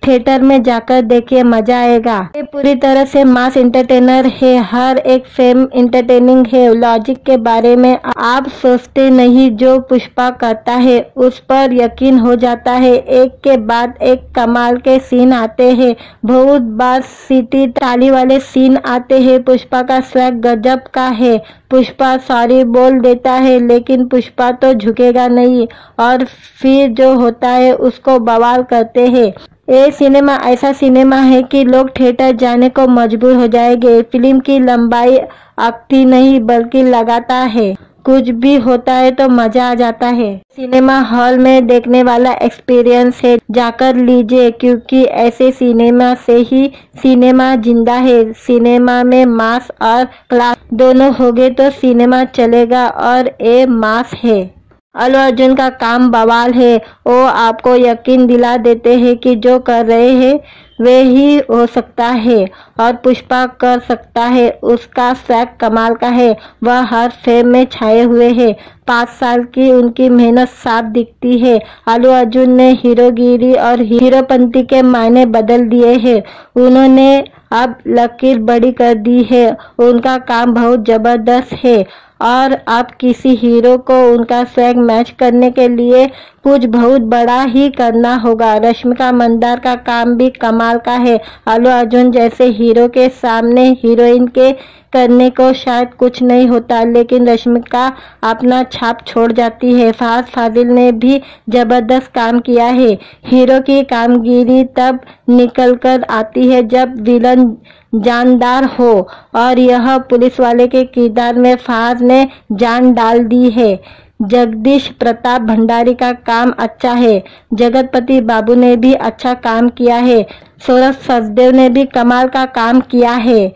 थिएटर में जाकर देखिए, मजा आएगा। ये पूरी तरह से मास एंटरटेनर है, हर एक फिल्म एंटरटेनिंग है। लॉजिक के बारे में आप सोचते नहीं, जो पुष्पा करता है उस पर यकीन हो जाता है। एक के बाद एक कमाल के सीन आते हैं, बहुत बार सीटी ताली वाले सीन आते हैं। पुष्पा का स्वैग गजब का है। पुष्पा सॉरी बोल देता है, लेकिन पुष्पा तो झुकेगा नहीं और फिर जो होता है उसको बवाल करते हैं। ये सिनेमा ऐसा सिनेमा है कि लोग थिएटर जाने को मजबूर हो जाएंगे। फिल्म की लंबाई अकती नहीं बल्कि लगातार है। कुछ भी होता है तो मजा आ जाता है। सिनेमा हॉल में देखने वाला एक्सपीरियंस है, जाकर लीजिए, क्योंकि ऐसे सिनेमा से ही सिनेमा जिंदा है। सिनेमा में मास और क्लास दोनों होंगे तो सिनेमा चलेगा, और ये मास है। अल्लू अर्जुन का काम बवाल है। वो आपको यकीन दिला देते हैं कि जो कर रहे हैं वे ही हो सकता है और पुष्पा कर सकता है। उसका स्वैग कमाल का है, वह हर फिल्म में छाए हुए हैं। 5 साल की उनकी मेहनत साफ दिखती है। अल्लू अर्जुन ने हीरोगिरी और हीरोपंती के मायने बदल दिए हैं। उन्होंने अब लकीर बड़ी कर दी है। उनका काम बहुत जबरदस्त है और अब किसी हीरो को उनका स्वैग मैच करने के लिए कुछ बहुत बड़ा ही करना होगा। रश्मिका मंदार का काम भी कमाल का है। अल्लू अर्जुन जैसे हीरो के सामने हीरोइन के करने को शायद कुछ नहीं होता, लेकिन रश्मिका अपना छाप छोड़ जाती है। फहद फाजिल ने भी जबरदस्त काम किया है। हीरो की कामगिरी तब निकल कर आती है जब विलन जानदार हो, और यह पुलिस वाले के किरदार में फहद ने जान डाल दी है। जगदीश प्रताप भंडारी का काम अच्छा है। जगतपति बाबू ने भी अच्छा काम किया है। सौरभ सचदेव ने भी कमाल का काम किया है।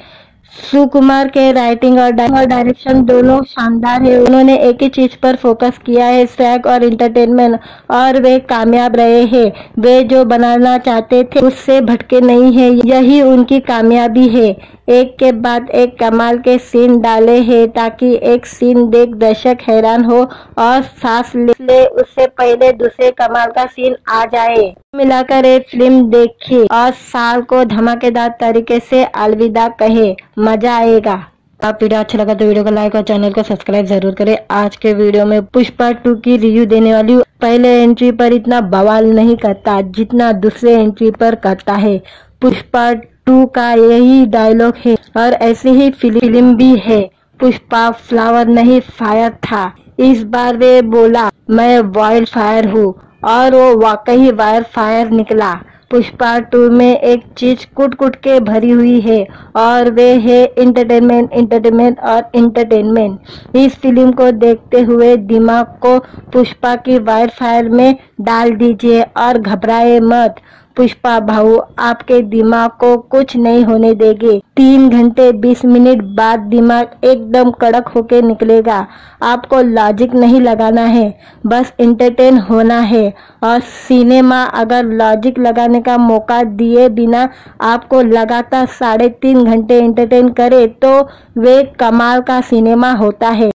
सुकुमार के राइटिंग और डायरेक्शन दोनों शानदार है। उन्होंने एक ही चीज पर फोकस किया है, स्वैग और एंटरटेनमेंट, और वे कामयाब रहे हैं। वे जो बनाना चाहते थे उससे भटके नहीं है, यही उनकी कामयाबी है। एक के बाद एक कमाल के सीन डाले हैं ताकि एक सीन देख दर्शक हैरान हो और सांस ले उससे पहले दूसरे कमाल का सीन आ जाए। मिलाकर एक फिल्म देखिए और साल को धमाकेदार तरीके से अलविदा कहे, मजा आएगा। आप वीडियो अच्छा लगा तो वीडियो को लाइक और चैनल को सब्सक्राइब जरूर करें। आज के वीडियो में पुष्पा 2 की रिव्यू देने वाली हूँ। पहले एंट्री पर इतना बवाल नहीं करता जितना दूसरे एंट्री पर करता है। पुष्पा 2 का यही डायलॉग है और ऐसी ही फिल्म भी है। पुष्पा फ्लावर नहीं फायर था, इस बार वे बोला मैं वाइल्ड फायर हूँ, और वो वाकई वाइल्ड फायर निकला। पुष्पा 2 में एक चीज कुट कुट के भरी हुई है और वे है एंटरटेनमेंट, एंटरटेनमेंट और एंटरटेनमेंट। इस फिल्म को देखते हुए दिमाग को पुष्पा की वाइल्ड फायर में डाल दीजिए और घबराए मत। पुष्पा भाऊ आपके दिमाग को कुछ नहीं होने देंगे। 3 घंटे 20 मिनट बाद दिमाग एकदम कड़क होके निकलेगा। आपको लॉजिक नहीं लगाना है, बस एंटरटेन होना है। और सिनेमा अगर लॉजिक लगाने का मौका दिए बिना आपको लगातार 3.5 घंटे एंटरटेन करे तो वे कमाल का सिनेमा होता है।